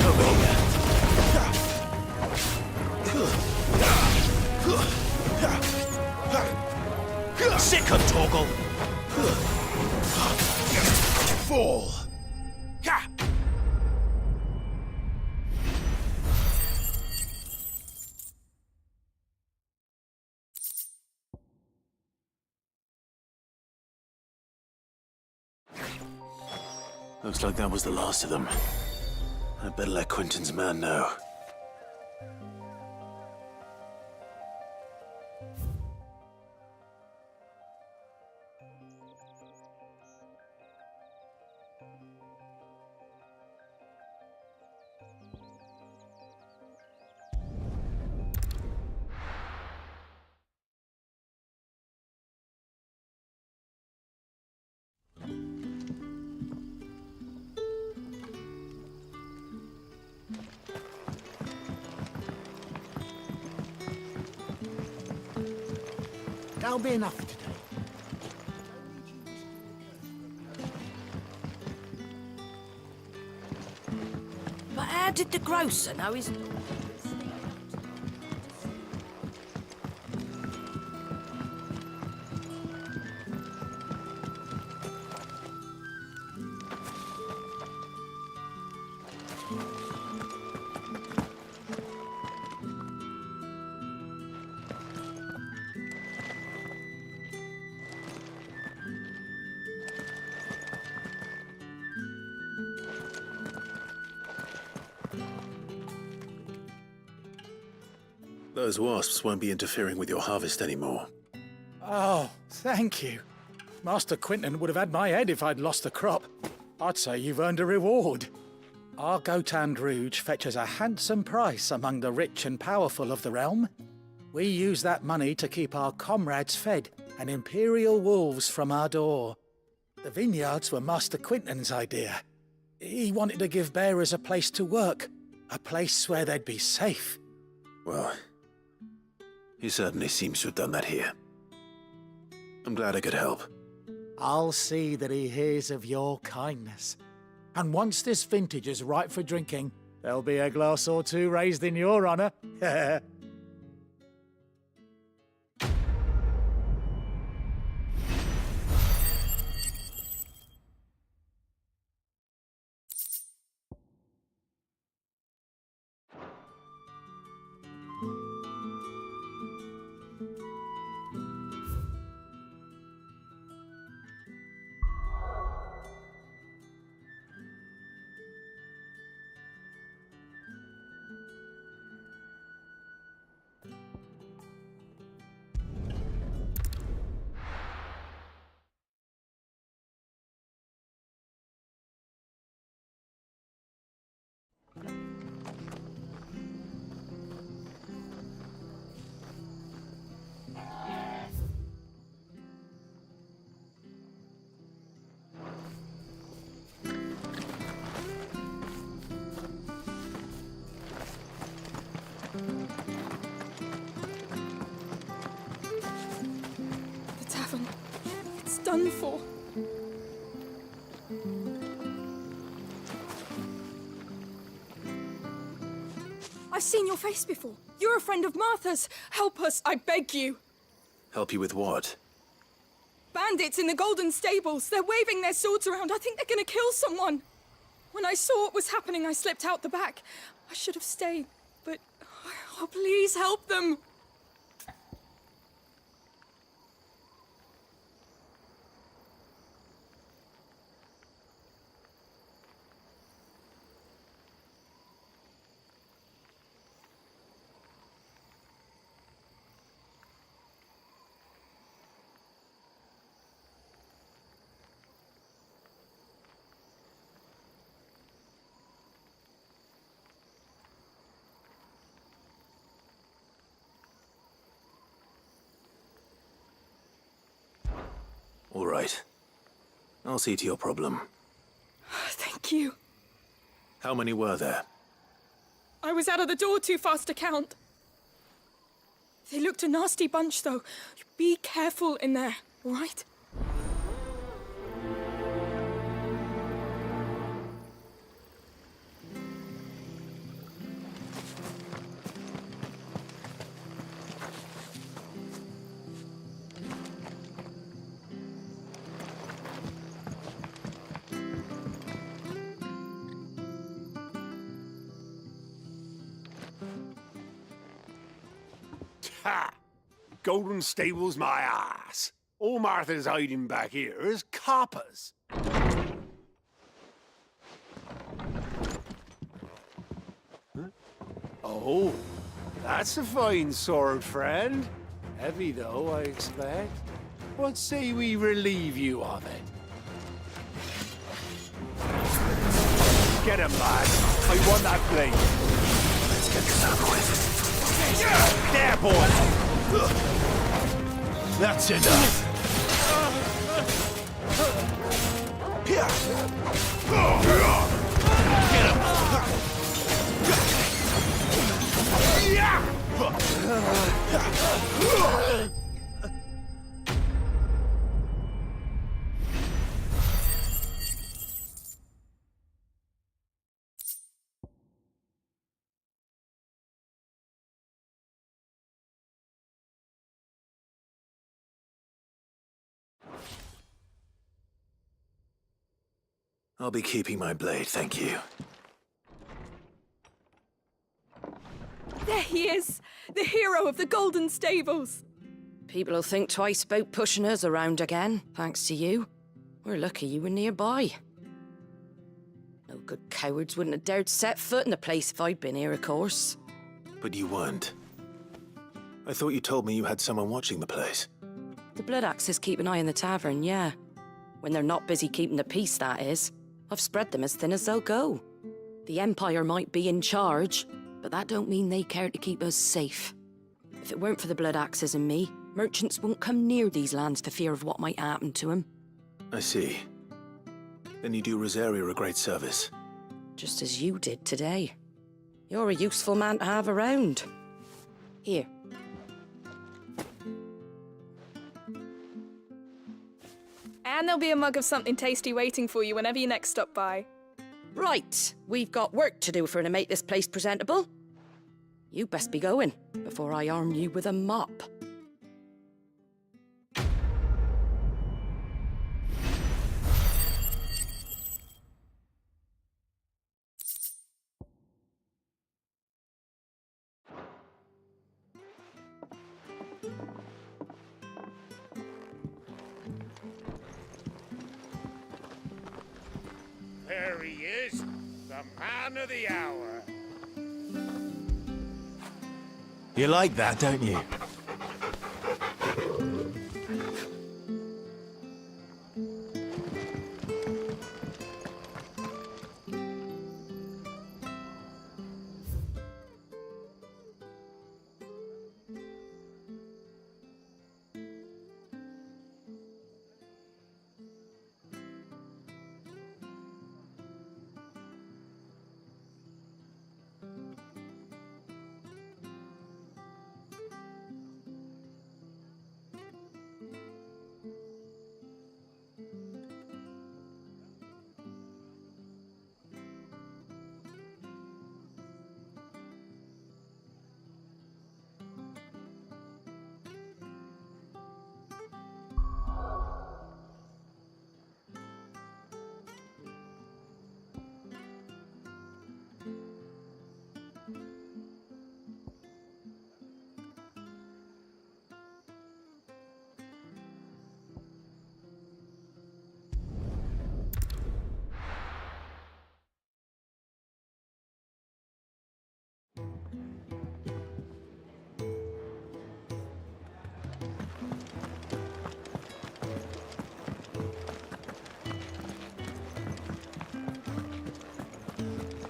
Over here. Sick him, Torgal. Fall. Looks like that was the last of them. I'd better let Quentin's man know. That'll be enough for today. But how did the grocer know his... Those wasps won't be interfering with your harvest anymore. Oh, thank you. Master Quentin would have had my head if I'd lost the crop. I'd say you've earned a reward. Our Gotand Rouge fetches a handsome price among the rich and powerful of the realm. We use that money to keep our comrades fed and imperial wolves from our door. The vineyards were Master Quentin's idea. He wanted to give bearers a place to work, a place where they'd be safe. Well, he certainly seems to have done that here. I'm glad I could help. I'll see that he hears of your kindness. And once this vintage is ripe for drinking, there'll be a glass or two raised in your honor. It's done for. I've seen your face before. You're a friend of Martha's. Help us, I beg you. Help you with what? Bandits in the Golden Stables. They're waving their swords around. I think they're gonna kill someone. When I saw what was happening, I slipped out the back. I should have stayed, but... Oh, please help them. All right. I'll see to your problem. Thank you. How many were there? I was out of the door too fast to count. They looked a nasty bunch, though. Be careful in there, all right? Ha! Golden Stable's my ass. All Martha's hiding back here is coppers. Huh? Oh, that's a fine sword, friend. Heavy, though, I expect. What say we relieve you of it? Get him, lad. I want that blade. Let's get this over with. There, boy! That's enough. I'll be keeping my blade, thank you. There he is! The hero of the Golden Stables! People will think twice about pushing us around again, thanks to you. We're lucky you were nearby. No good cowards wouldn't have dared set foot in the place if I'd been here, of course. But you weren't. I thought you told me you had someone watching the place. The Blood Axes keep an eye on the tavern, yeah. When they're not busy keeping the peace, that is. I've spread them as thin as they'll go. The Empire might be in charge, but that don't mean they care to keep us safe. If it weren't for the Blood Axes and me, merchants won't come near these lands for fear of what might happen to them. I see. Then you do Rosaria a great service. Just as you did today. You're a useful man to have around. Here. And there'll be a mug of something tasty waiting for you whenever you next stop by. Right, we've got work to do for to make this place presentable. You best be going, before I arm you with a mop. There he is, the man of the hour. You like that, don't you?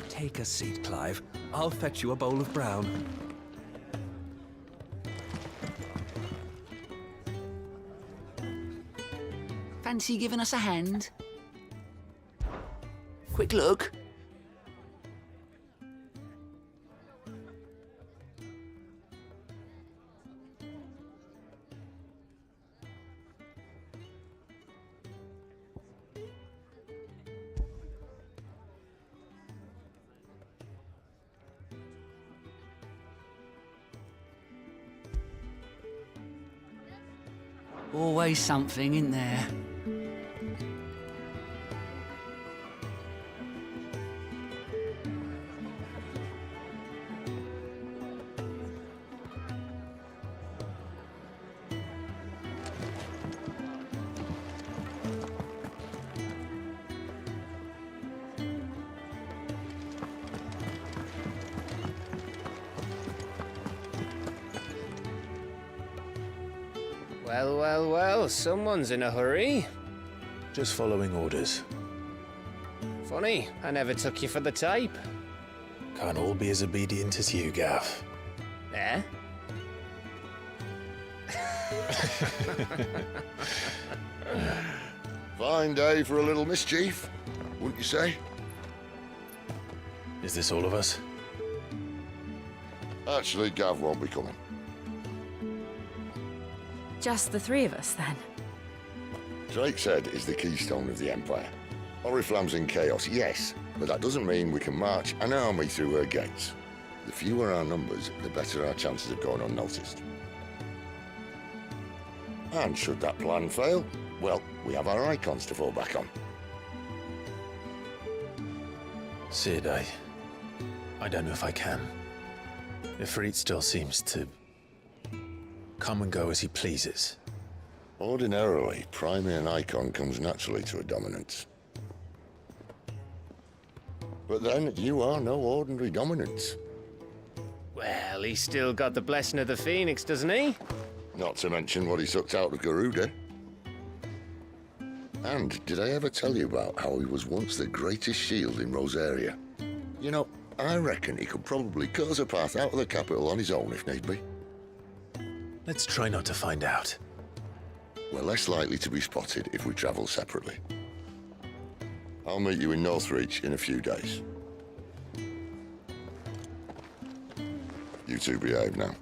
Take a seat, Clive. I'll fetch you a bowl of brown. Fancy giving us a hand? Quick look. Always something, isn't there? Well, well, well, someone's in a hurry. Just following orders. Funny, I never took you for the type. Can't all be as obedient as you, Gav. Eh? Fine day for a little mischief, wouldn't you say? Is this all of us? Actually, Gav won't be coming. Just the three of us, then? Drake's Head is the keystone of the Empire. Oriflamme's in chaos, yes, but that doesn't mean we can march an army through her gates. The fewer our numbers, the better our chances of going unnoticed. And should that plan fail, well, we have our icons to fall back on. Sid, I don't know if I can. Ifrit still seems to come and go as he pleases. Ordinarily, priming an icon comes naturally to a dominance. But then, you are no ordinary dominance. Well, he's still got the blessing of the Phoenix, doesn't he? Not to mention what he sucked out of Garuda. And did I ever tell you about how he was once the greatest shield in Rosaria? You know, I reckon he could probably cut us a path out of the capital on his own if need be. Let's try not to find out. We're less likely to be spotted if we travel separately. I'll meet you in Northreach in a few days. You two behave now.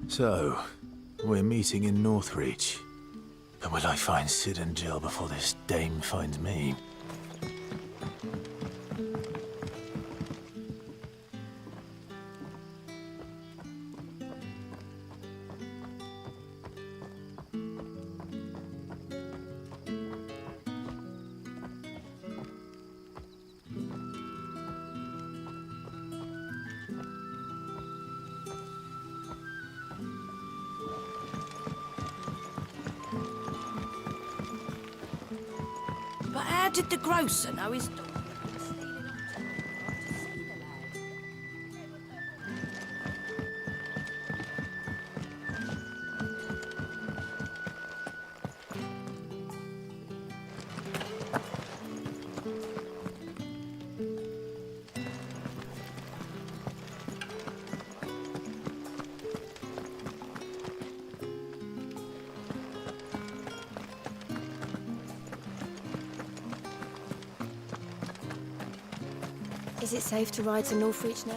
So, we're meeting in Northreach. But will I find Sid and Jill before this dame finds me? But how did the grocer know his daughter? Is it safe to ride to Northreach now?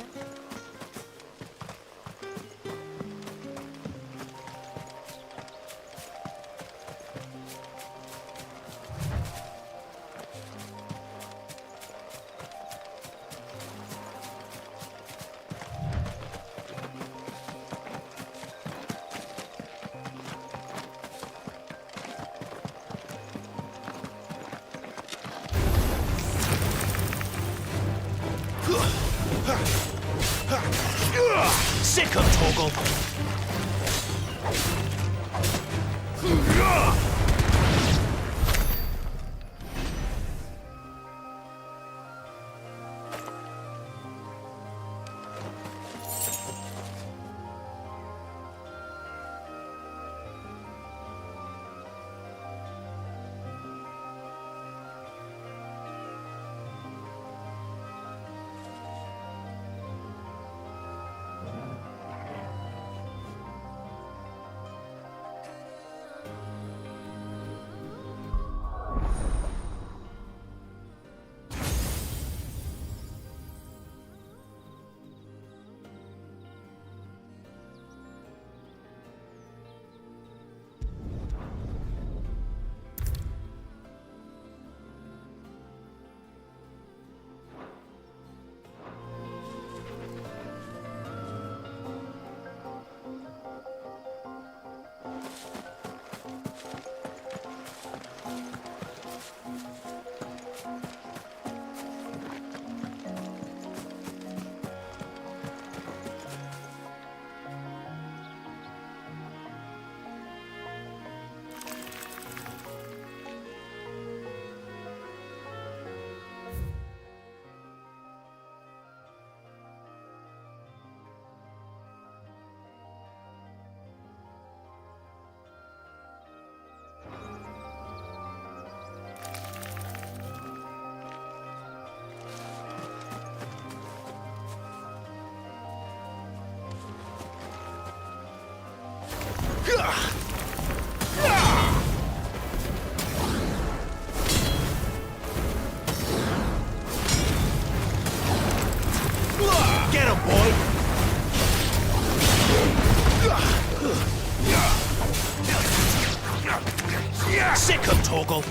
Sick of Toggle. Get him, boy! Sick of Toggle!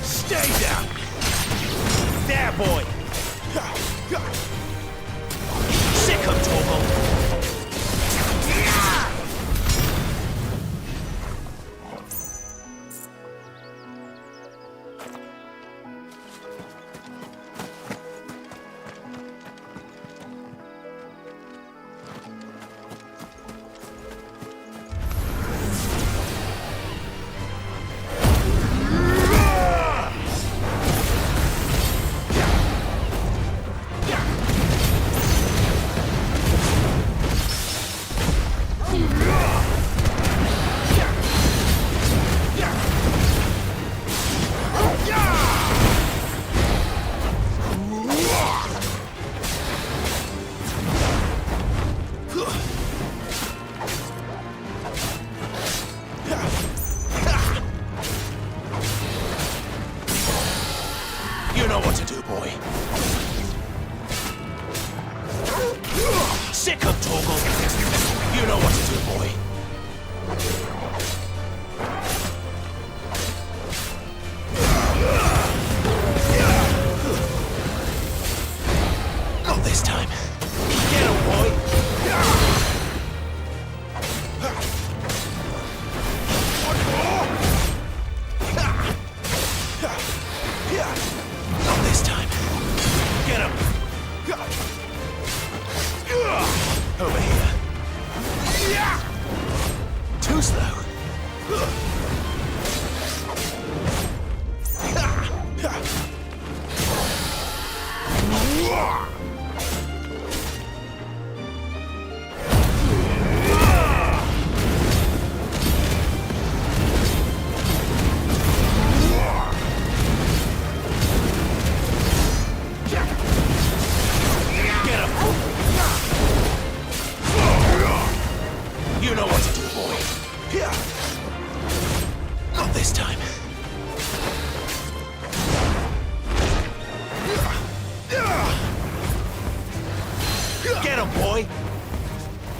Stay down! There, boy! Sick of Toggle! You know what to do, boy. Sick of Toggle. You know what to do, boy. Not this time. Get him, boy. One more. Not this time. Get him. Over here. Too slow. You know what to do, boy. Not this time. Get him, boy.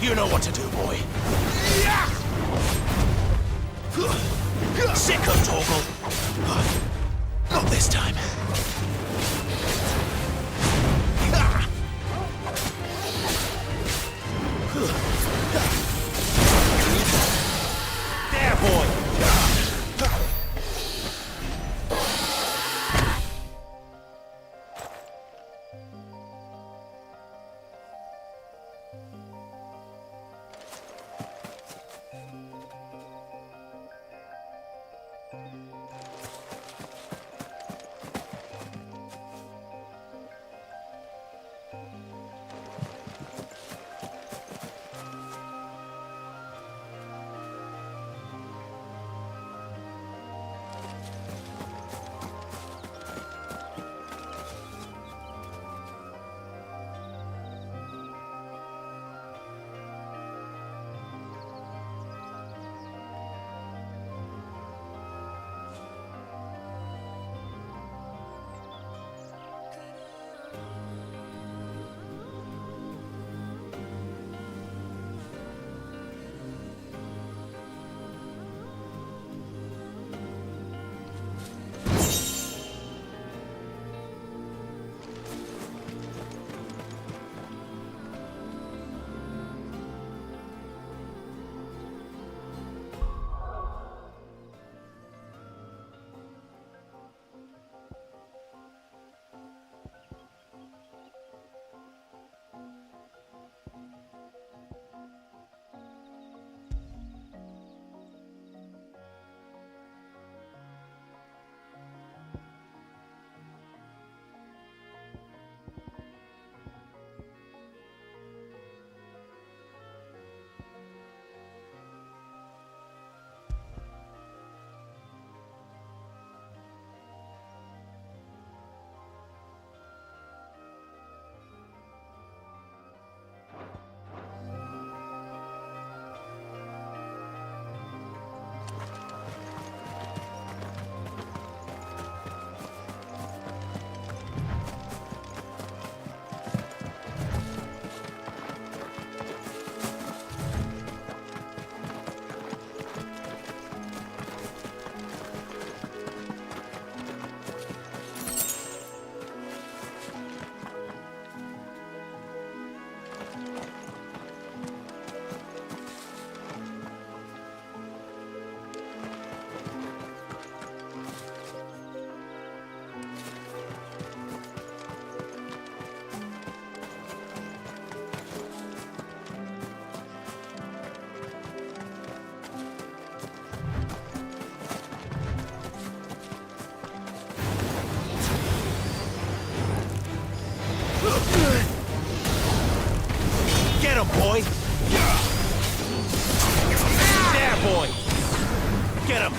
You know what to do, boy. Sick of Toggle. Not this time. There, boy. Get him, boy! There, boy! Get him!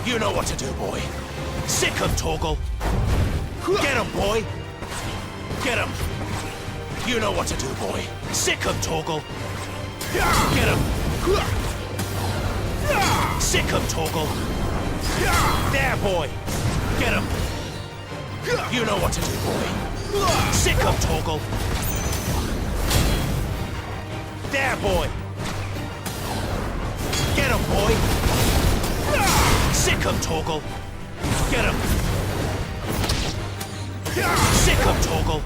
You know what to do, boy. Sick him, Torgal! Get him, boy! Get him! You know what to do, boy. Sick him, Torgal! Get him! Sick him, Torgal! There, boy! Get him! You know what to do, boy. Sick him, Torgal! There, boy! Get him, boy! Sick him, Torgal! Get him! Sick him, Torgal!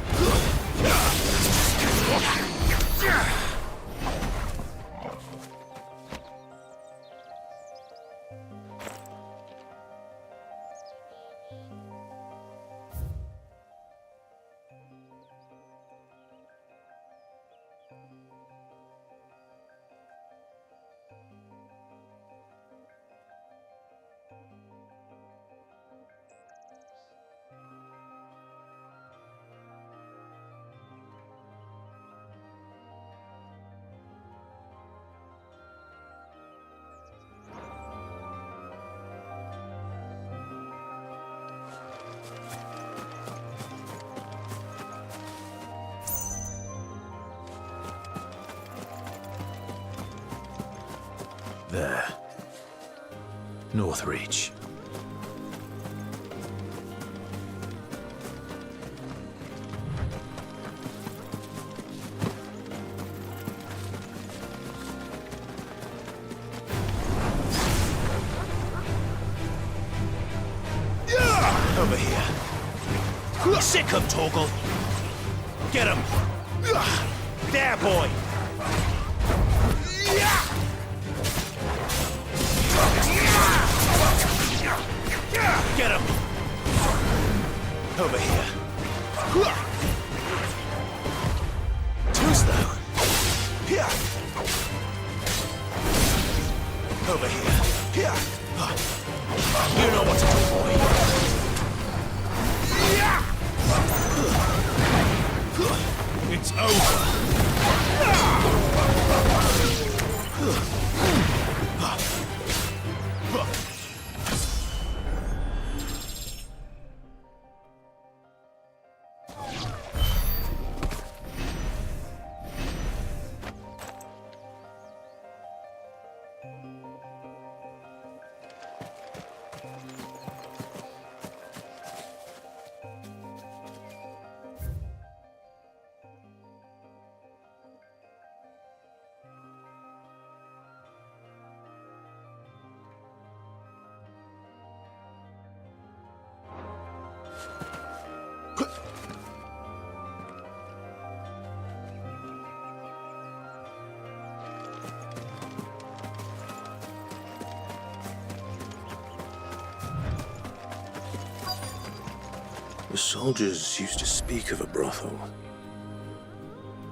There. Northreach. Over here. Sick him, Torgal! Get him! There, boy! Get him! Over here. Too slow. Here. Over here. Here. You know what to do, boy. It's over. The soldiers used to speak of a brothel.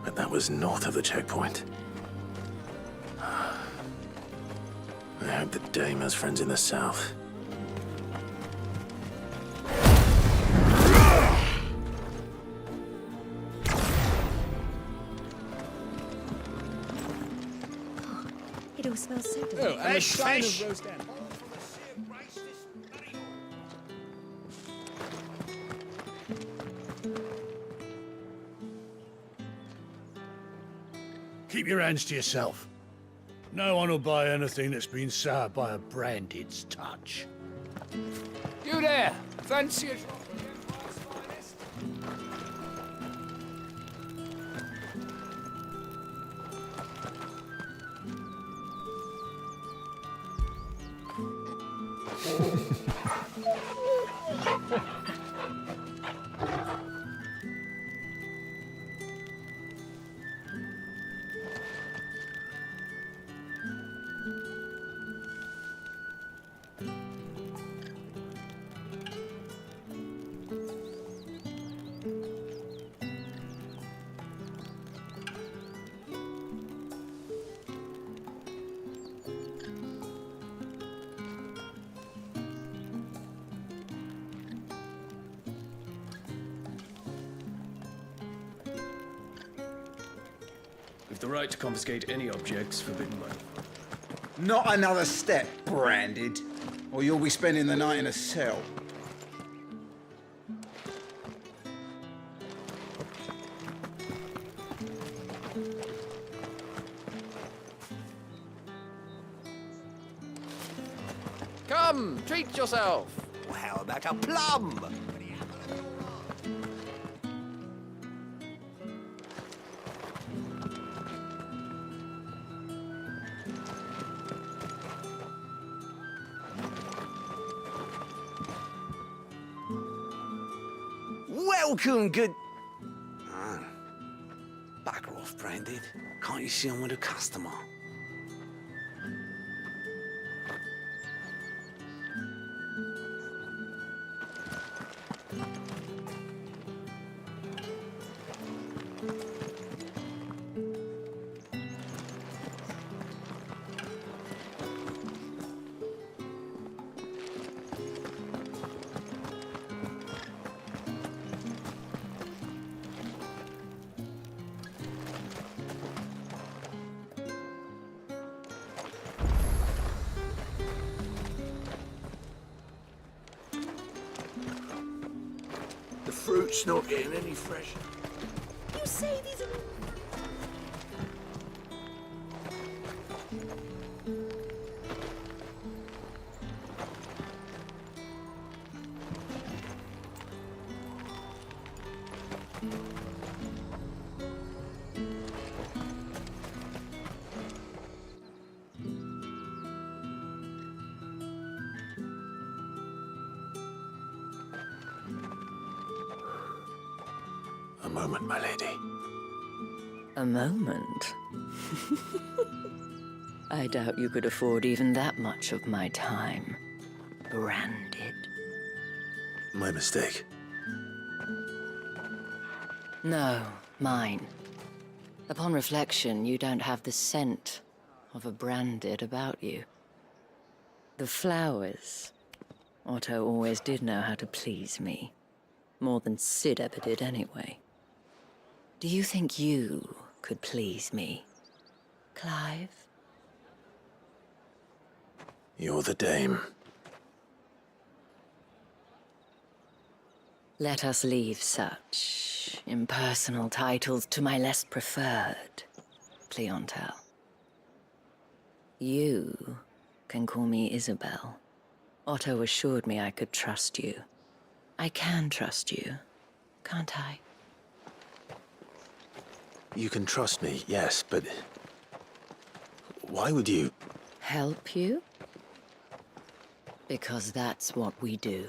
But that was north of the checkpoint. I hope the dame has friends in the south. It all smells so delicious. Oh, and a sign of roast end. Keep your hands to yourself. No one will buy anything that's been soured by a branded's touch. You there! Fancy a... We've the right to confiscate any objects forbidden by... Not another step, branded, or you'll be spending the night in a cell. Come, treat yourself! Well, how about a plum? Welcome, good... Ah. Bugger off, branded. Can't you see I'm with a customer? The fruit's not getting any fresher. You say these are... A moment, my lady. A moment? I doubt you could afford even that much of my time. Branded. My mistake. No, mine. Upon reflection, you don't have the scent of a branded about you. The flowers. Otto always did know how to please me. More than Sid ever did anyway. Do you think you could please me, Clive? You're the dame. Let us leave such impersonal titles to my less preferred clientele. You can call me Isabel. Otto assured me I could trust you. I can trust you, can't I? You can trust me, yes, but... why would you... Help you? Because that's what we do.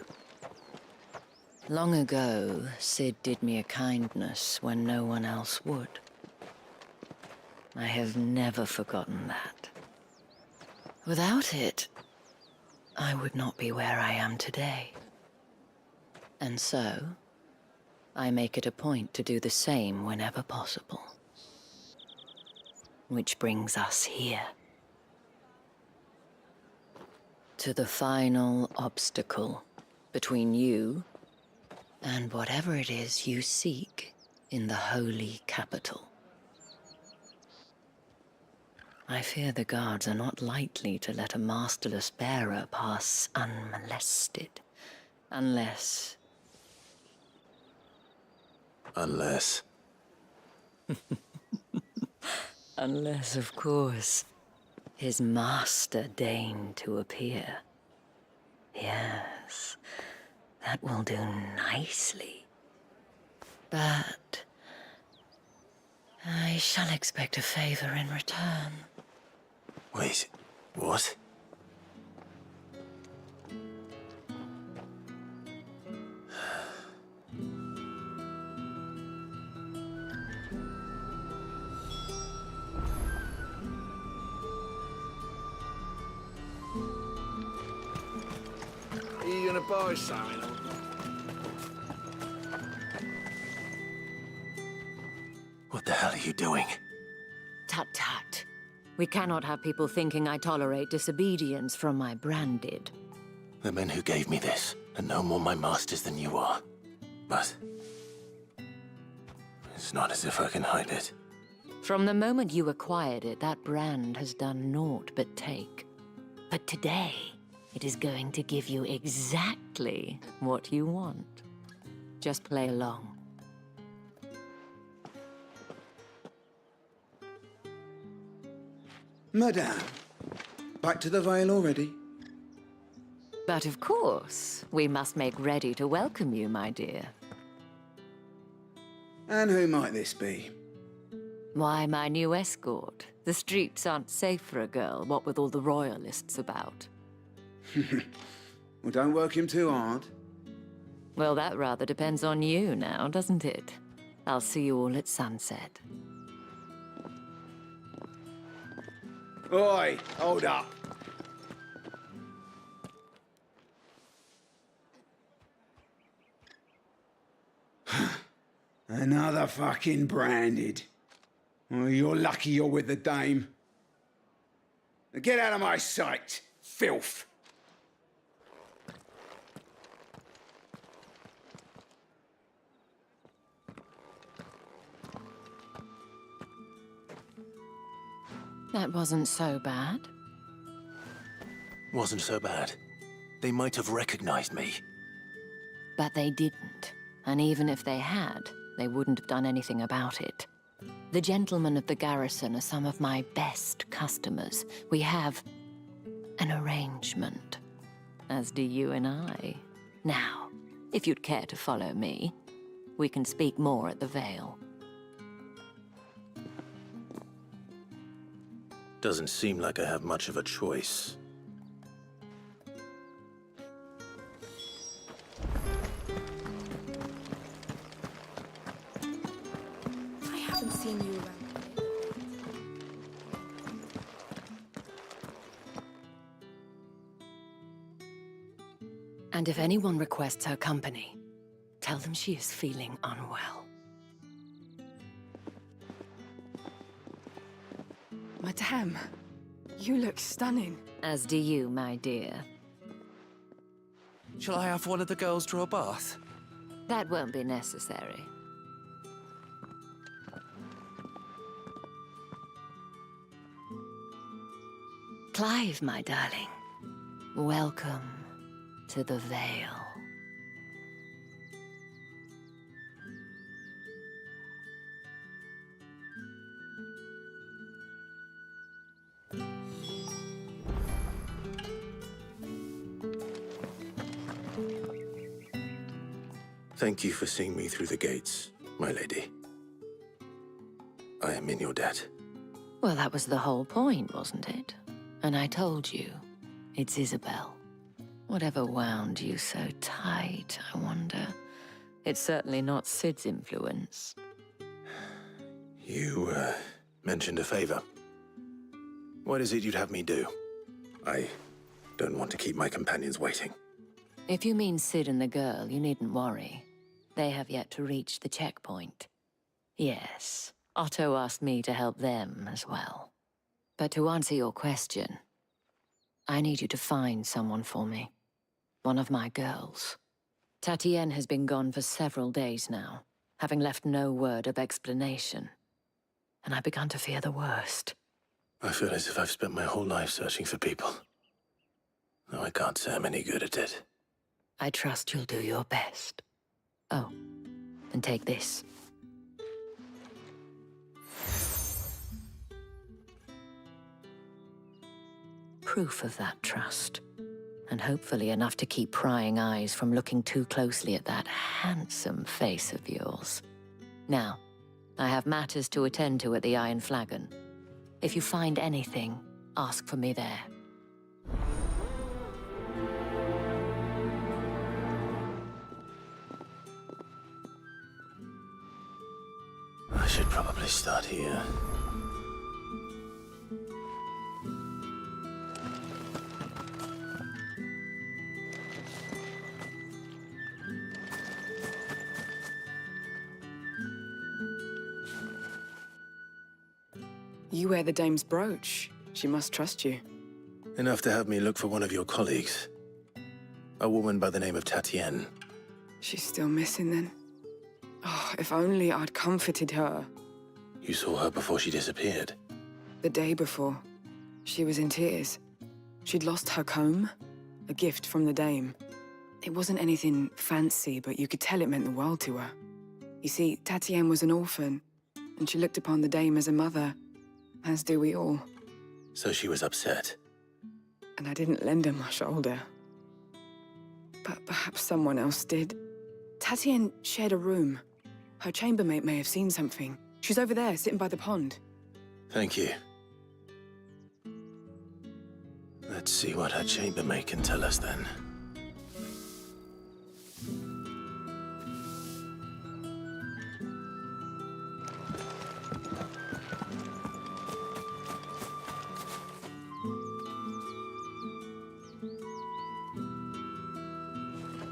Long ago, Sid did me a kindness when no one else would. I have never forgotten that. Without it, I would not be where I am today. And so, I make it a point to do the same whenever possible. Which brings us here. To the final obstacle between you and whatever it is you seek in the holy capital. I fear the guards are not likely to let a masterless bearer pass unmolested. Unless... Unless... Unless, of course, his master deigned to appear. Yes, that will do nicely. But I shall expect a favor in return. Wait, what? Are you gonna buy something? What the hell are you doing? Tut-tut. We cannot have people thinking I tolerate disobedience from my branded. The men who gave me this are no more my masters than you are. But... it's not as if I can hide it. From the moment you acquired it, that brand has done naught but take. But today, it is going to give you exactly what you want. Just play along. Madame, back to the Vale already? But of course, we must make ready to welcome you, my dear. And who might this be? Why, my new escort. The streets aren't safe for a girl, what with all the royalists about. Well, don't work him too hard. Well, that rather depends on you now, doesn't it? I'll see you all at sunset. Oi, hold up. Another fucking branded. Well, you're lucky you're with the dame. Now get out of my sight, filth. That wasn't so bad. Wasn't so bad. They might have recognized me. But they didn't. And even if they had, they wouldn't have done anything about it. The gentlemen of the garrison are some of my best customers. We have an arrangement, as do you and I. Now, if you'd care to follow me, we can speak more at the Vale. Doesn't seem like I have much of a choice. I haven't seen you around. And if anyone requests her company, tell them she is feeling unwell. Madame, you look stunning. As do you, my dear. Shall I have one of the girls draw a bath? That won't be necessary. Clive, my darling. Welcome to the Vale. Thank you for seeing me through the gates, my lady. I am in your debt. Well, that was the whole point, wasn't it? And I told you, it's Isabel. Whatever wound you so tight, I wonder. It's certainly not Sid's influence. You, mentioned a favor. What is it you'd have me do? I don't want to keep my companions waiting. If you mean Sid and the girl, you needn't worry. They have yet to reach the checkpoint. Yes, Otto asked me to help them as well. But to answer your question, I need you to find someone for me. One of my girls. Tatienne has been gone for several days now, having left no word of explanation. And I began to fear the worst. I feel as if I've spent my whole life searching for people. Though I can't say I'm any good at it. I trust you'll do your best. Oh, and take this. Proof of that trust. And hopefully enough to keep prying eyes from looking too closely at that handsome face of yours. Now, I have matters to attend to at the Iron Flagon. If you find anything, ask for me there. I should probably start here. You wear the dame's brooch. She must trust you. Enough to have me look for one of your colleagues. A woman by the name of Tatienne. She's still missing then? Oh, if only I'd comforted her. You saw her before she disappeared? The day before. She was in tears. She'd lost her comb, a gift from the dame. It wasn't anything fancy, but you could tell it meant the world to her. You see, Tatienne was an orphan, and she looked upon the dame as a mother, as do we all. So she was upset. And I didn't lend her my shoulder. But perhaps someone else did. Tatienne shared a room. Her chambermaid may have seen something. She's over there, sitting by the pond. Thank you. Let's see what her chambermaid can tell us then.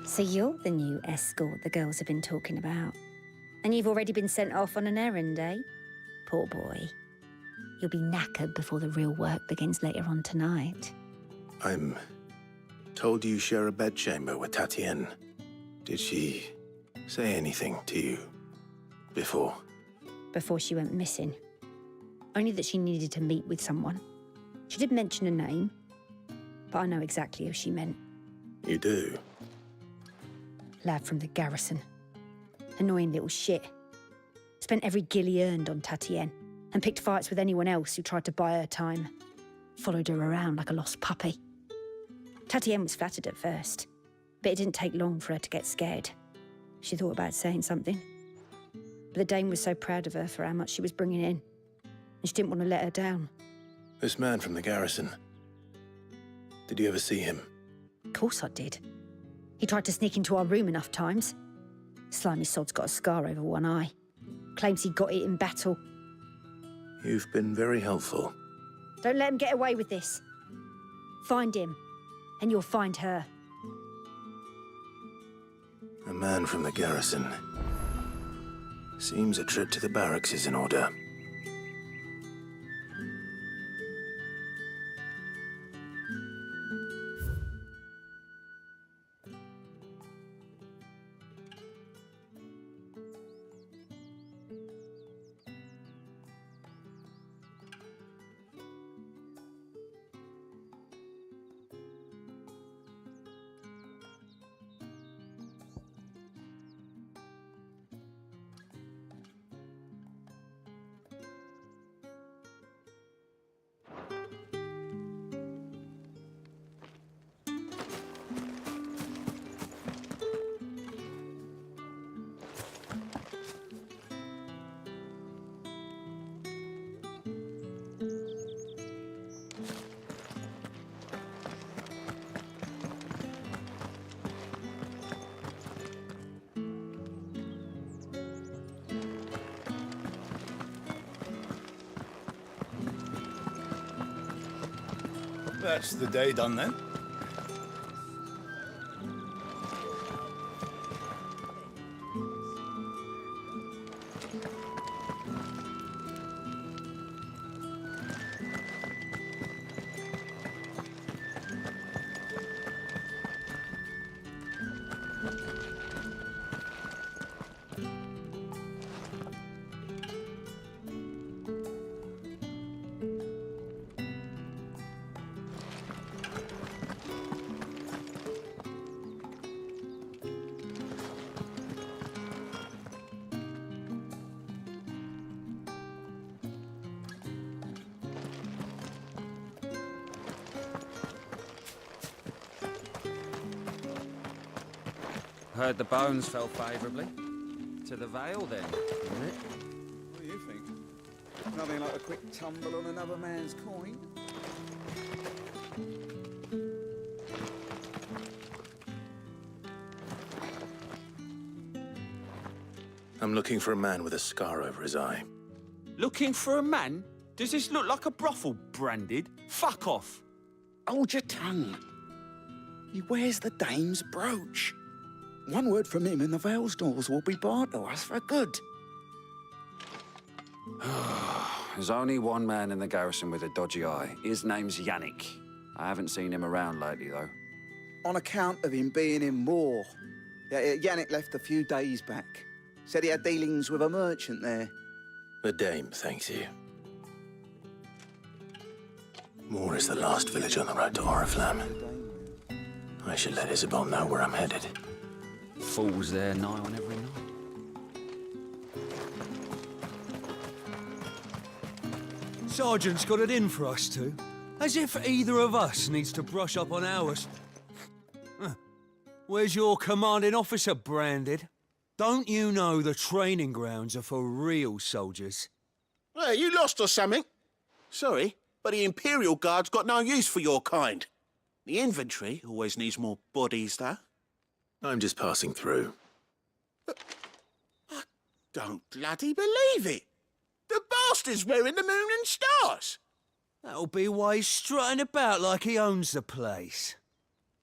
So you're the new escort the girls have been talking about. And you've already been sent off on an errand, eh? Poor boy. You'll be knackered before the real work begins later on tonight. I'm told you share a bedchamber with Tatienne. Did she say anything to you before? Before she went missing. Only that she needed to meet with someone. She did mention a name, but I know exactly who she meant. You do? Lad from the garrison. Annoying little shit. Spent every guil he earned on Tatienne and picked fights with anyone else who tried to buy her time. Followed her around like a lost puppy. Tatienne was flattered at first, but it didn't take long for her to get scared. She thought about saying something. But the dame was so proud of her for how much she was bringing in, and she didn't want to let her down. This man from the garrison. Did you ever see him? Of course I did. He tried to sneak into our room enough times. Slimy sod's got a scar over one eye. Claims he got it in battle. You've been very helpful. Don't let him get away with this. Find him, and you'll find her. A man from the garrison. Seems a trip to the barracks is in order. That's the day done then. Heard the bones fell favourably. To the Vale, then, isn't it? What do you think? Nothing like a quick tumble on another man's coin. I'm looking for a man with a scar over his eye. Looking for a man? Does this look like a brothel, Branded? Fuck off. Hold your tongue. He wears the dame's brooch. One word from him and the Vale's doors will be barred to us for good. There's only one man in the garrison with a dodgy eye. His name's Yannick. I haven't seen him around lately, though. On account of him being in war. Yannick left a few days back. Said he had dealings with a merchant there. The dame thanks you. Moor is the last village on the road to Oriflamme. I should let Isabel know where I'm headed. Fools there nigh on every night. Sergeant's got it in for us two. As if either of us needs to brush up on ours. Where's your commanding officer, Branded? Don't you know the training grounds are for real soldiers? Hey, you lost or something? Sorry, but the Imperial Guard's got no use for your kind. The infantry always needs more bodies, though. I'm just passing through. I don't bloody believe it. The bastard's wearing the moon and stars. That'll be why he's strutting about like he owns the place.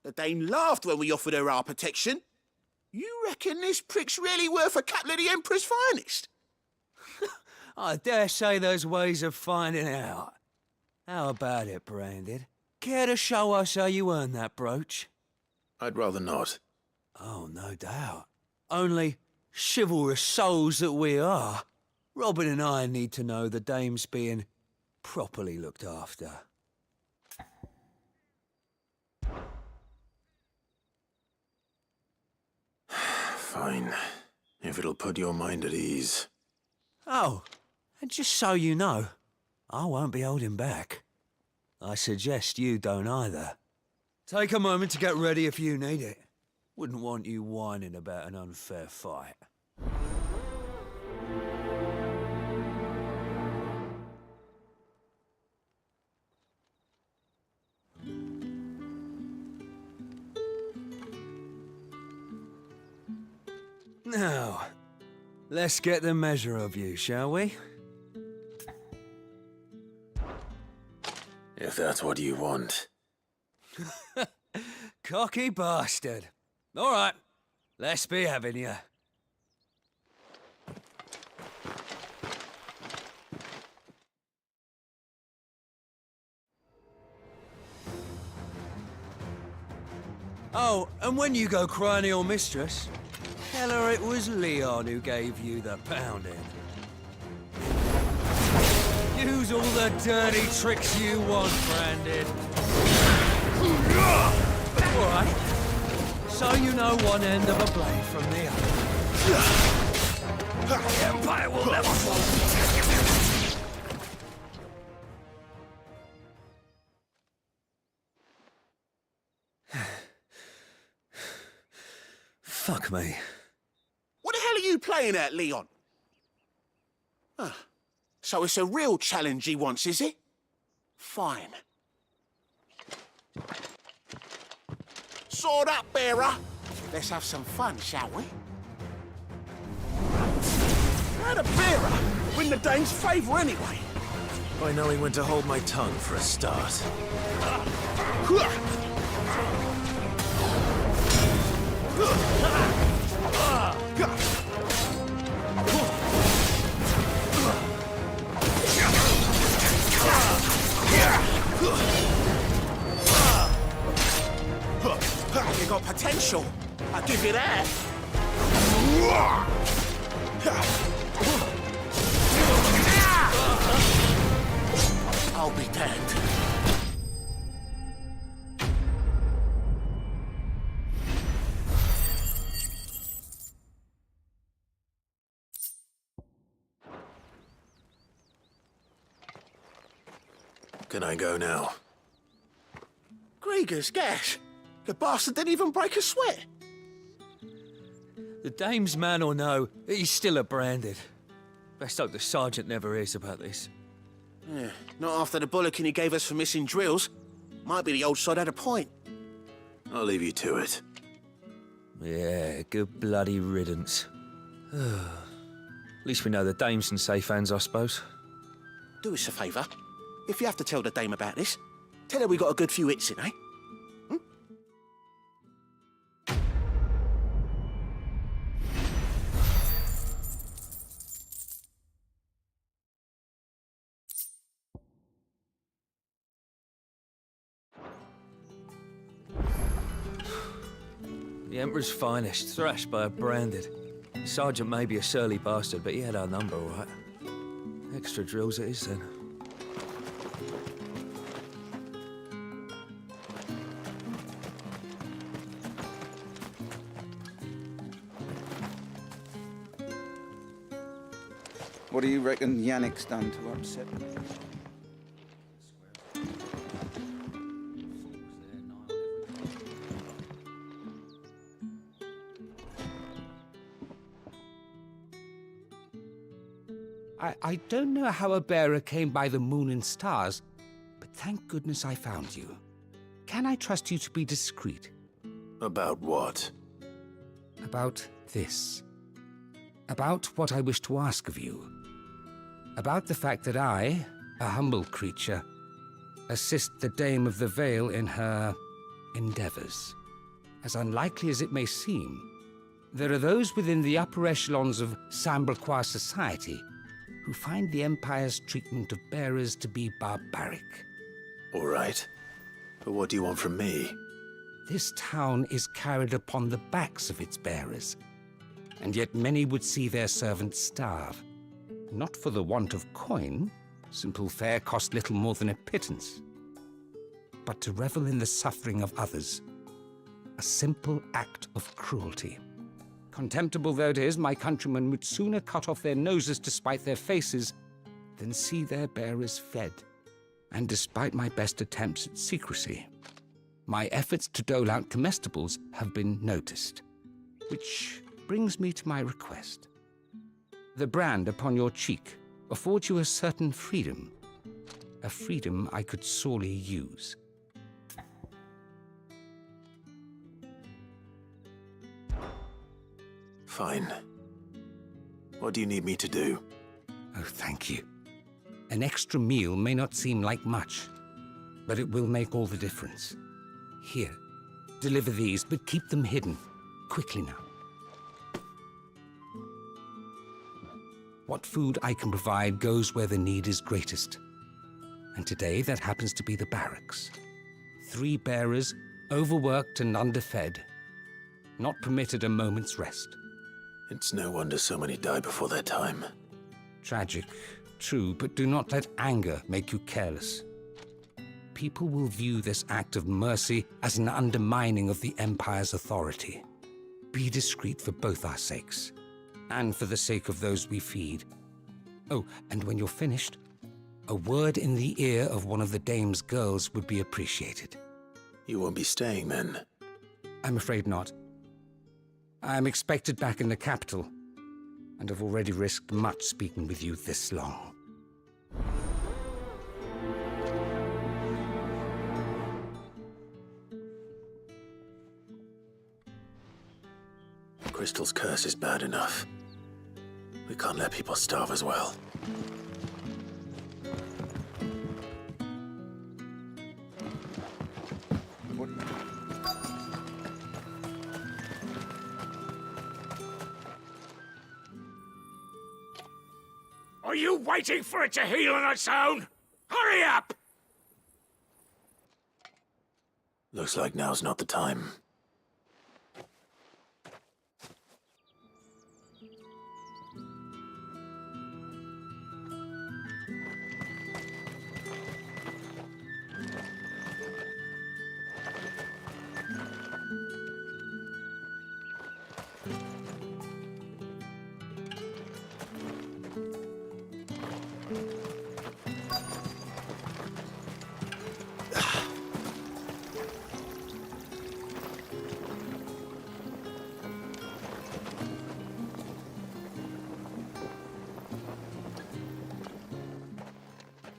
The dame laughed when we offered her our protection. You reckon this prick's really worth a couple of the Emperor's finest? I dare say there's ways of finding out. How about it, Branded? Care to show us how you earned that brooch? I'd rather not. Oh, no doubt. Only, chivalrous souls that we are, Robin and I need to know the dame's being properly looked after. Fine. If it'll put your mind at ease. Oh, and just so you know, I won't be holding back. I suggest you don't either. Take a moment to get ready if you need it. Wouldn't want you whining about an unfair fight. Now, let's get the measure of you, shall we? If that's what you want. Cocky bastard. All right, let's be having you. Oh, and when you go crying to your mistress, tell her it was Leon who gave you the pounding. Use all the dirty tricks you want, Branded. All right. So you know one end of a blade from the other. The Empire will never fall. Fuck me. What the hell are you playing at, Leon? So it's a real challenge he wants, is it? Fine. Sword up, bearer. Let's have some fun, shall we? How'd a bearer win the dame's favour anyway? By knowing when to hold my tongue for a start. You got potential. I'll give you that. I'll be damned. Can I go now? Grieger's gas. The bastard didn't even break a sweat. The dame's man or no, he's still a branded. Best hope the sergeant never hears about this. Yeah, not after the bollocking he gave us for missing drills. Might be the old sod had a point. I'll leave you to it. Yeah, good bloody riddance. At least we know the dame's in safe hands, I suppose. Do us a favour. If you have to tell the dame about this, tell her we got a good few hits in, eh? The Emperor's finest, thrashed by a branded. The sergeant may be a surly bastard, but he had our number, all right. Extra drills it is, then. What do you reckon Yannick's done to upset me? I don't know how a bearer came by the moon and stars, but thank goodness I found you. Can I trust you to be discreet? About what? About this. About what I wish to ask of you. About the fact that I, a humble creature, assist the Dame of the Vale in her endeavors. As unlikely as it may seem, there are those within the upper echelons of Sambraqua society who find the Empire's treatment of bearers to be barbaric. All right. But what do you want from me? This town is carried upon the backs of its bearers, and yet many would see their servants starve. Not for the want of coin, simple fare cost little more than a pittance, but to revel in the suffering of others, a simple act of cruelty. Contemptible though it is, my countrymen would sooner cut off their noses to spite their faces than see their bearers fed. And despite my best attempts at secrecy, my efforts to dole out comestibles have been noticed. Which brings me to my request. The brand upon your cheek affords you a certain freedom, a freedom I could sorely use. Fine. What do you need me to do? Oh, thank you. An extra meal may not seem like much, but it will make all the difference. Here, deliver these, but keep them hidden. Quickly now. What food I can provide goes where the need is greatest. And today, that happens to be the barracks. 3 bearers, overworked and underfed, not permitted a moment's rest. It's no wonder so many die before their time. Tragic, true, but do not let anger make you careless. People will view this act of mercy as an undermining of the Empire's authority. Be discreet for both our sakes, and for the sake of those we feed. Oh, and when you're finished, a word in the ear of one of the Dame's girls would be appreciated. You won't be staying then? I'm afraid not. I'm expected back in the capital, and have already risked much speaking with you this long. Crystal's curse is bad enough. We can't let people starve as well. Are you waiting for it to heal on its own? Hurry up! Looks like now's not the time.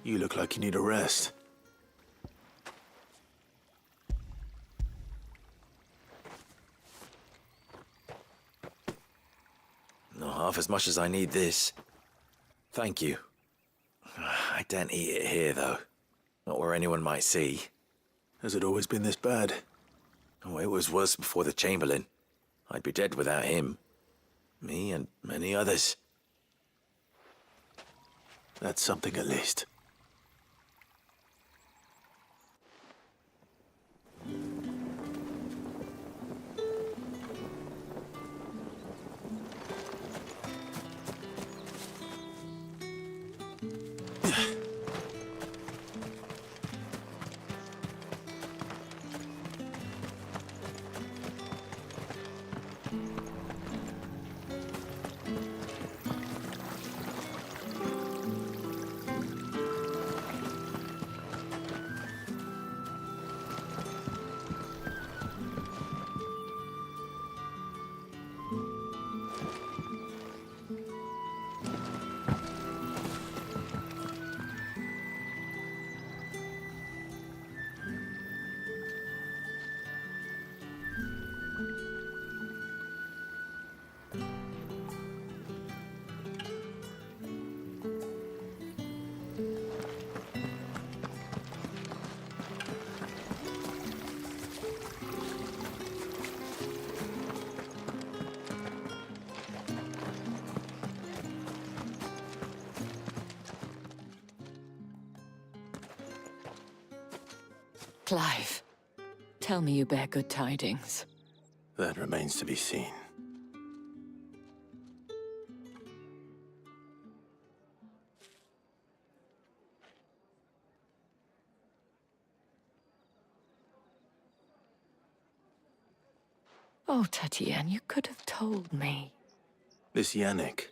You look like you need a rest. Not half as much as I need this. Thank you. I daren't eat it here, though. Not where anyone might see. Has it always been this bad? Oh, it was worse before the Chamberlain. I'd be dead without him. Me and many others. That's something at least. Clive, tell me you bear good tidings. That remains to be seen. Oh, Tatienne, you could have told me. This Yannick.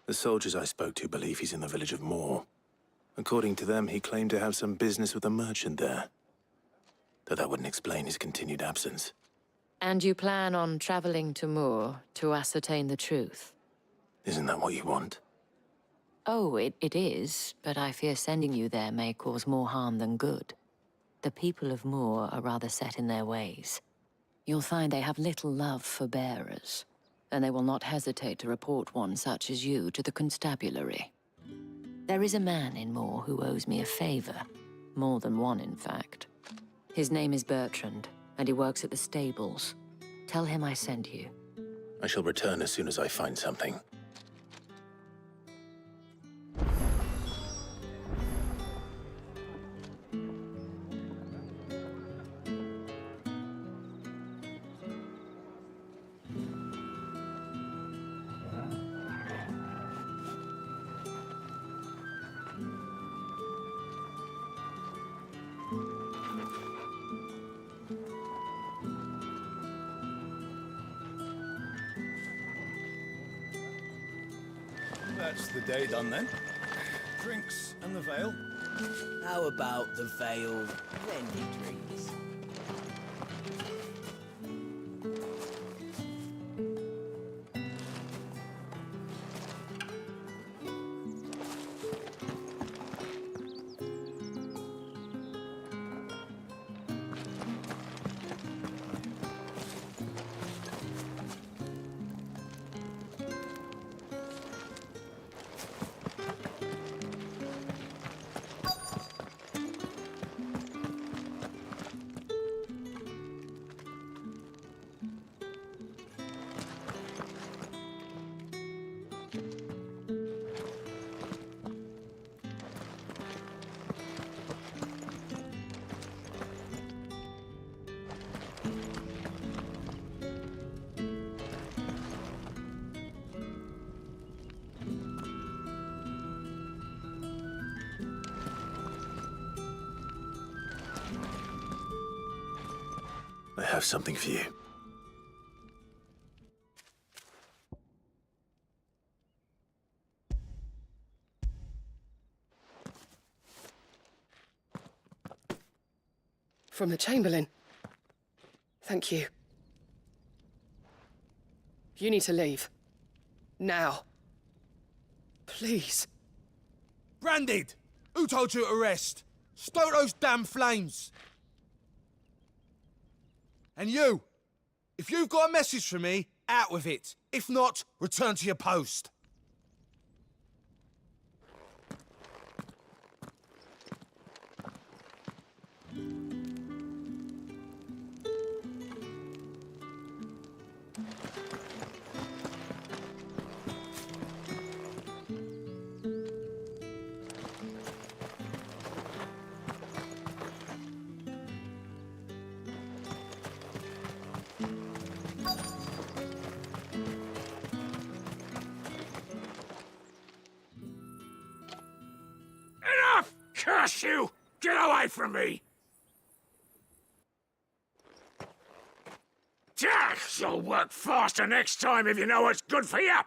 The soldiers I spoke to believe he's in the village of Moor. According to them, he claimed to have some business with a merchant there. Though that wouldn't explain his continued absence. And you plan on traveling to Moor to ascertain the truth? Isn't that what you want? Oh, it is, but I fear sending you there may cause more harm than good. The people of Moor are rather set in their ways. You'll find they have little love for bearers, and they will not hesitate to report one such as you to the constabulary. There is a man in Moor who owes me a favor. More than one, in fact. His name is Bertrand, and he works at the stables. Tell him I sent you. I shall return as soon as I find something. That's the day done then. Drinks and the veil. How about the veil, then the drinks? I have something for you. From the Chamberlain. Thank you. You need to leave. Now. Please. Branded! Who told you to rest? Stoke those damn flames! And you, if you've got a message for me, out with it. If not, return to your post. Enough! Curse you! Get away from me! You'll work faster next time if you know what's good for you!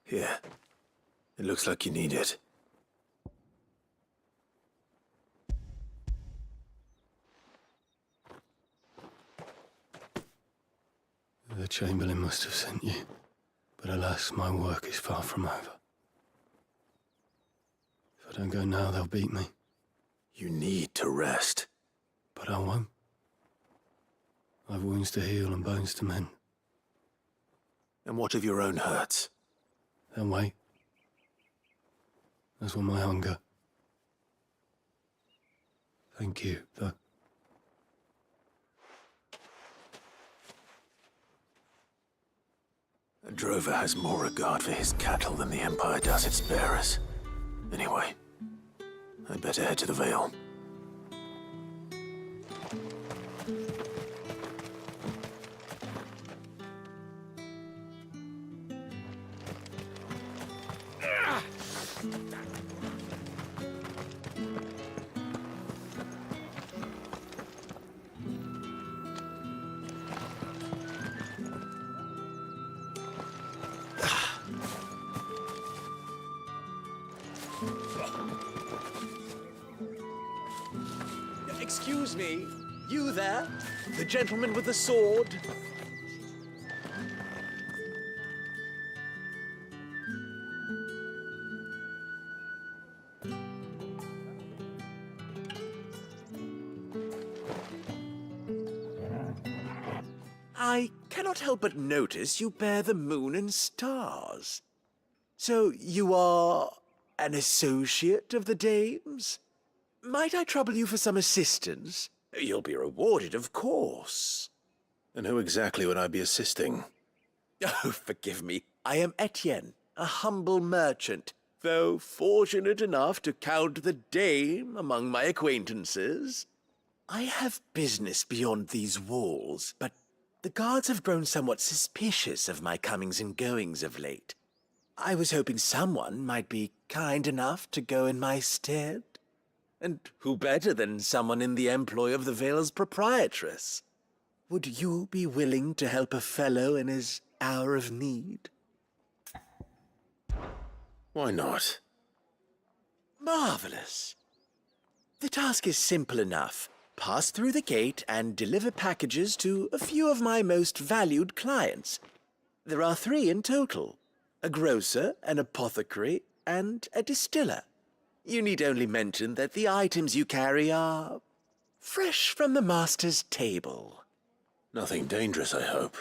Here. It looks like you need it. The Chamberlain must have sent you, but alas, my work is far from over. If I don't go now, they'll beat me. You need to rest. But I won't. I've wounds to heal and bones to mend. And what of your own hurts? They'll wait. As will my hunger. Thank you, though. A drover has more regard for his cattle than the Empire does its bearers. Anyway, I'd better head to the Vale. Excuse me, you there? The gentleman with the sword? I cannot help but notice you bear the moon and stars. So you are an associate of the dame's? Might I trouble you for some assistance? You'll be rewarded, of course. And who exactly would I be assisting? Oh, forgive me. I am Etienne, a humble merchant, though fortunate enough to count the dame among my acquaintances. I have business beyond these walls, but the guards have grown somewhat suspicious of my comings and goings of late. I was hoping someone might be kind enough to go in my stead. And who better than someone in the employ of the Vale's proprietress? Would you be willing to help a fellow in his hour of need? Why not? Marvelous. The task is simple enough. Pass through the gate and deliver packages to a few of my most valued clients. There are 3 in total: a grocer, an apothecary, and a distiller. You need only mention that the items you carry are fresh from the master's table. Nothing dangerous, I hope.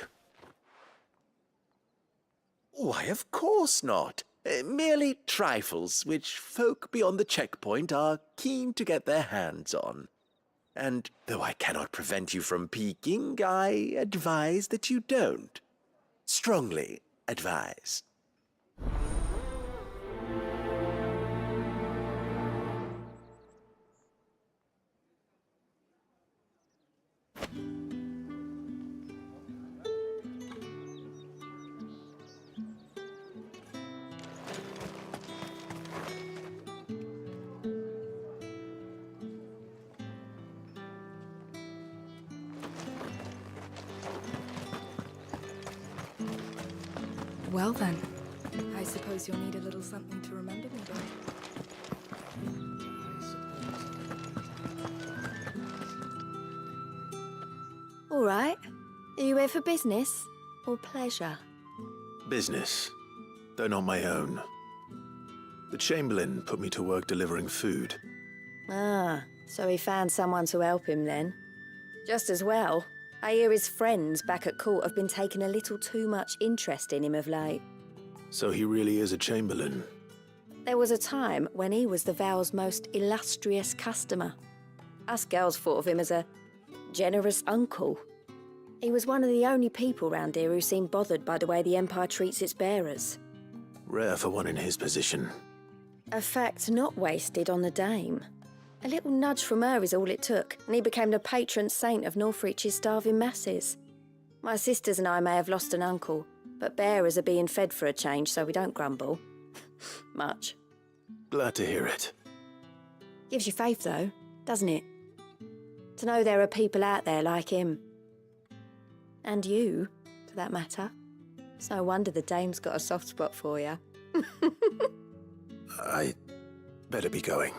Why, of course not. Merely trifles which folk beyond the checkpoint are keen to get their hands on. And though I cannot prevent you from peeking, I advise that you don't. Strongly advise. Well then, I suppose you'll need a little something to remember me by. All right. Are you here for business or pleasure? Business, though not my own. The Chamberlain put me to work delivering food. Ah, so he found someone to help him then. Just as well. I hear his friends back at court have been taking a little too much interest in him of late. So he really is a Chamberlain. There was a time when he was the Vale's most illustrious customer. Us girls thought of him as a generous uncle. He was one of the only people round here who seemed bothered by the way the Empire treats its bearers. Rare for one in his position. A fact not wasted on the dame. A little nudge from her is all it took, and he became the patron saint of Northreach's starving masses. My sisters and I may have lost an uncle, but bearers are being fed for a change, so we don't grumble. Much. Glad to hear it. Gives you faith, though, doesn't it? To know there are people out there like him. And you, for that matter. It's no wonder the dame's got a soft spot for you. I better be going.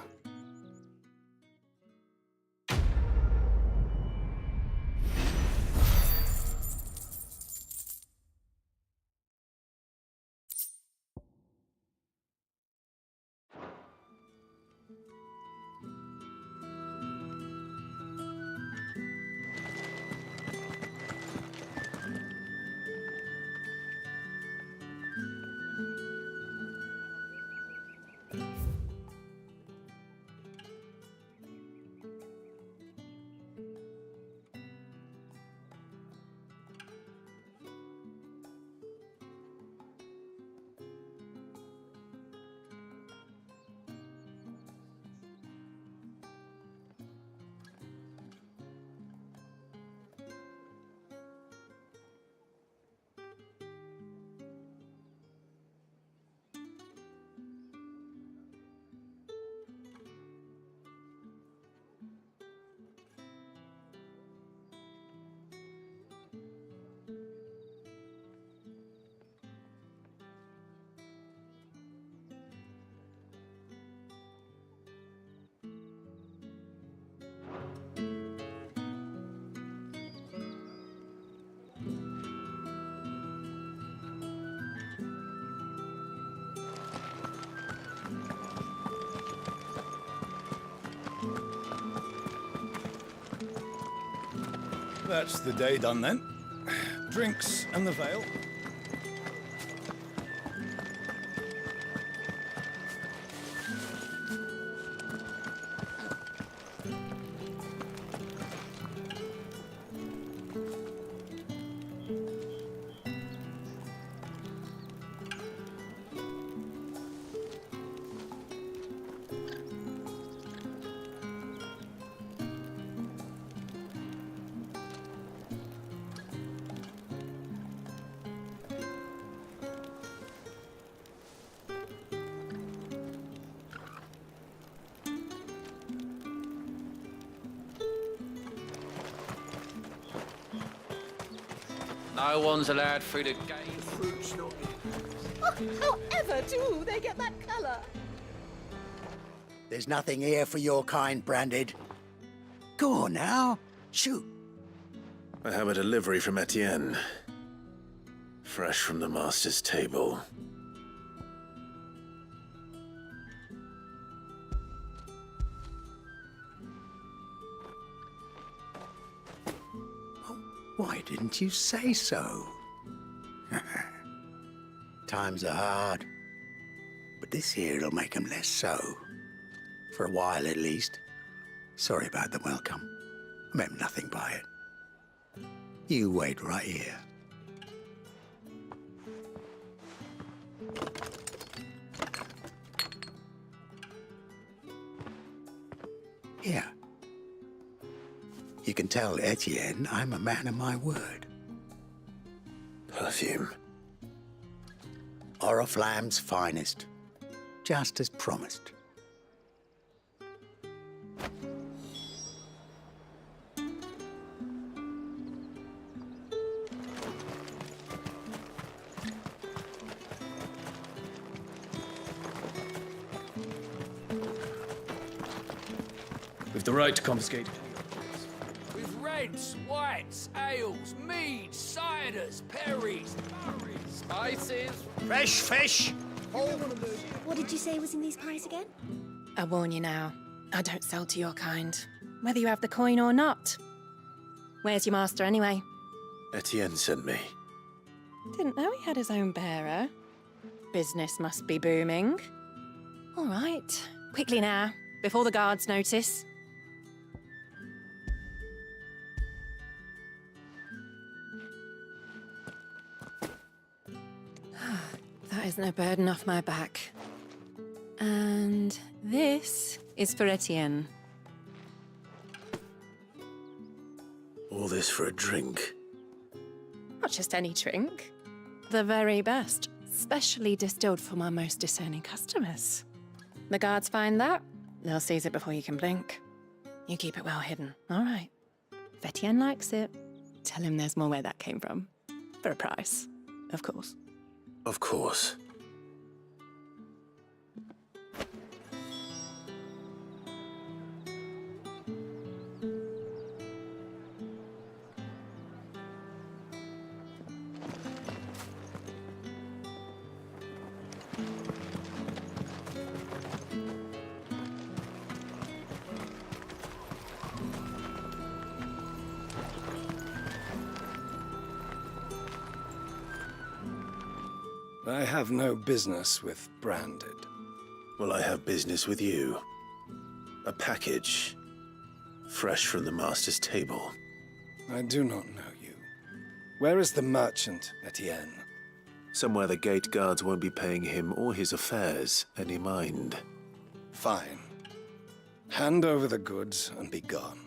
That's the day done then. Drinks and the veil. No one's allowed through the gate. Fruit's not However do they get that colour? There's nothing here for your kind, Branded. Go on now, shoot. I have a delivery from Etienne. Fresh from the master's table. Why didn't you say so? Times are hard, but this here'll make 'em less so. For a while, at least. Sorry about the welcome. I meant nothing by it. You wait right here. Here. You can tell Etienne I'm a man of my word. Perfume. Oriflamme's finest. Just as promised. With the right to confiscate. With reds, whites, ales, meads, ciders, perries, murrays, spices, Fresh fish! What did you say was in these pies again? I warn you now, I don't sell to your kind, whether you have the coin or not. Where's your master anyway? Etienne sent me. Didn't know he had his own bearer. Business must be booming. All right, quickly now, before the guards notice. That is no burden off my back. And this is for Etienne. All this for a drink. Not just any drink. The very best, specially distilled for my most discerning customers. The guards find that, they'll seize it before you can blink. You keep it well hidden, all right? If Etienne likes it, tell him there's more where that came from. For a price, of course. Of course. I have no business with Branded. Well, I have business with you. A package, fresh from the master's table. I do not know you. Where is the merchant, Etienne? Somewhere the gate guards won't be paying him or his affairs any mind. Fine. Hand over the goods and be gone.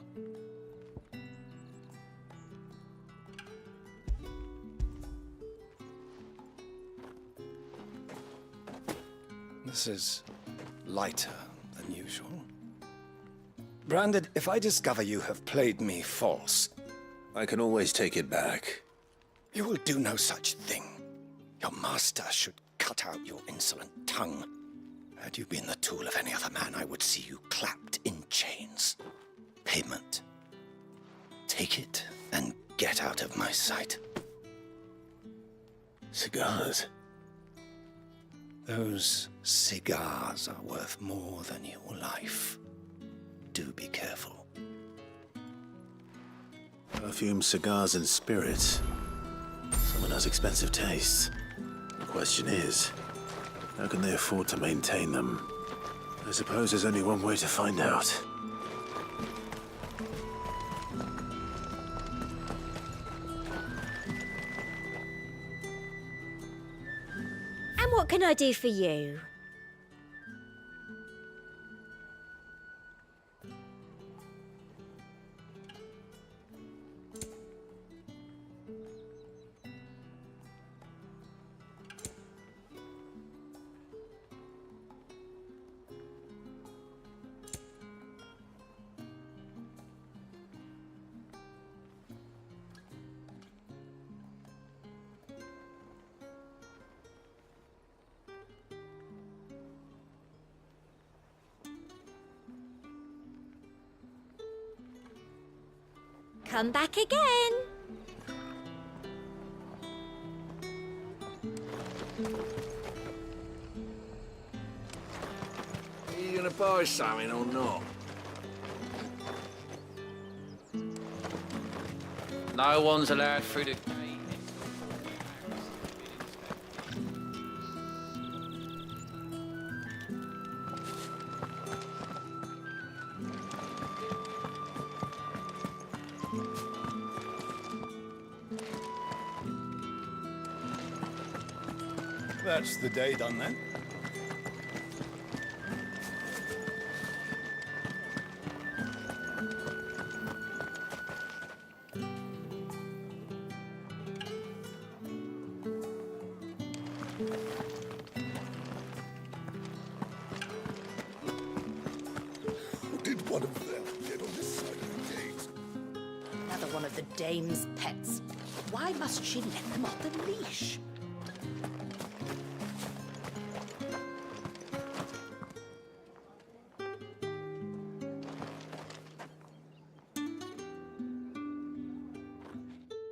This is lighter than usual. Branded, if I discover you have played me false... I can always take it back. You will do no such thing. Your master should cut out your insolent tongue. Had you been the tool of any other man, I would see you clapped in chains. Payment. Take it and get out of my sight. Cigars? Those cigars are worth more than your life. Do be careful. Perfumed cigars and spirits. Someone has expensive tastes. The question is, how can they afford to maintain them? I suppose there's only one way to find out. And what can I do for you? Come back again. Are you gonna buy something or not? No one's allowed through the gate. That's the day done then. What did one of them get on this side of the gate? Another one of the dame's pets. Why must she let them off the leash?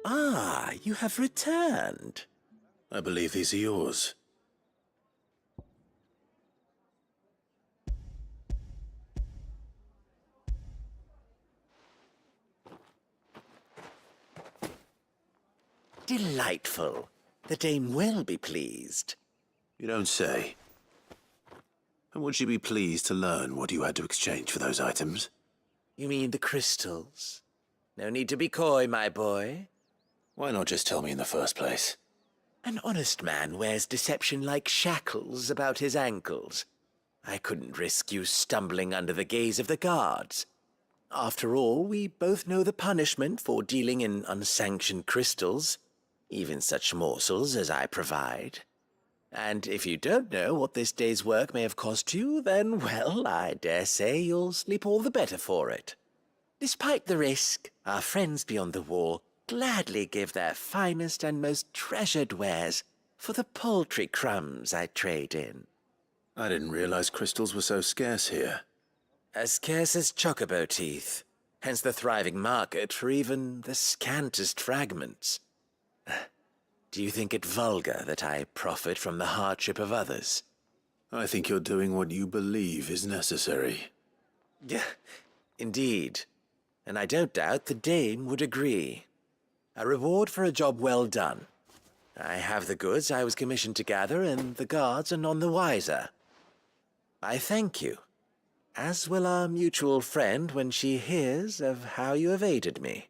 Ah, you have returned. I believe these are yours. Delightful. The dame will be pleased. You don't say. And would she be pleased to learn what you had to exchange for those items? You mean the crystals? No need to be coy, my boy. Why not just tell me in the first place? An honest man wears deception like shackles about his ankles. I couldn't risk you stumbling under the gaze of the guards. After all, we both know the punishment for dealing in unsanctioned crystals, even such morsels as I provide. And if you don't know what this day's work may have cost you, then, well, I dare say you'll sleep all the better for it. Despite the risk, our friends beyond the wall gladly give their finest and most treasured wares for the paltry crumbs I trade in. I didn't realize crystals were so scarce here. As scarce as chocobo teeth, hence the thriving market for even the scantest fragments. Do you think it vulgar that I profit from the hardship of others? I think you're doing what you believe is necessary. Indeed. And I don't doubt the dame would agree. A reward for a job well done. I have the goods I was commissioned to gather, and the guards are none the wiser. I thank you, as will our mutual friend when she hears of how you have aided me.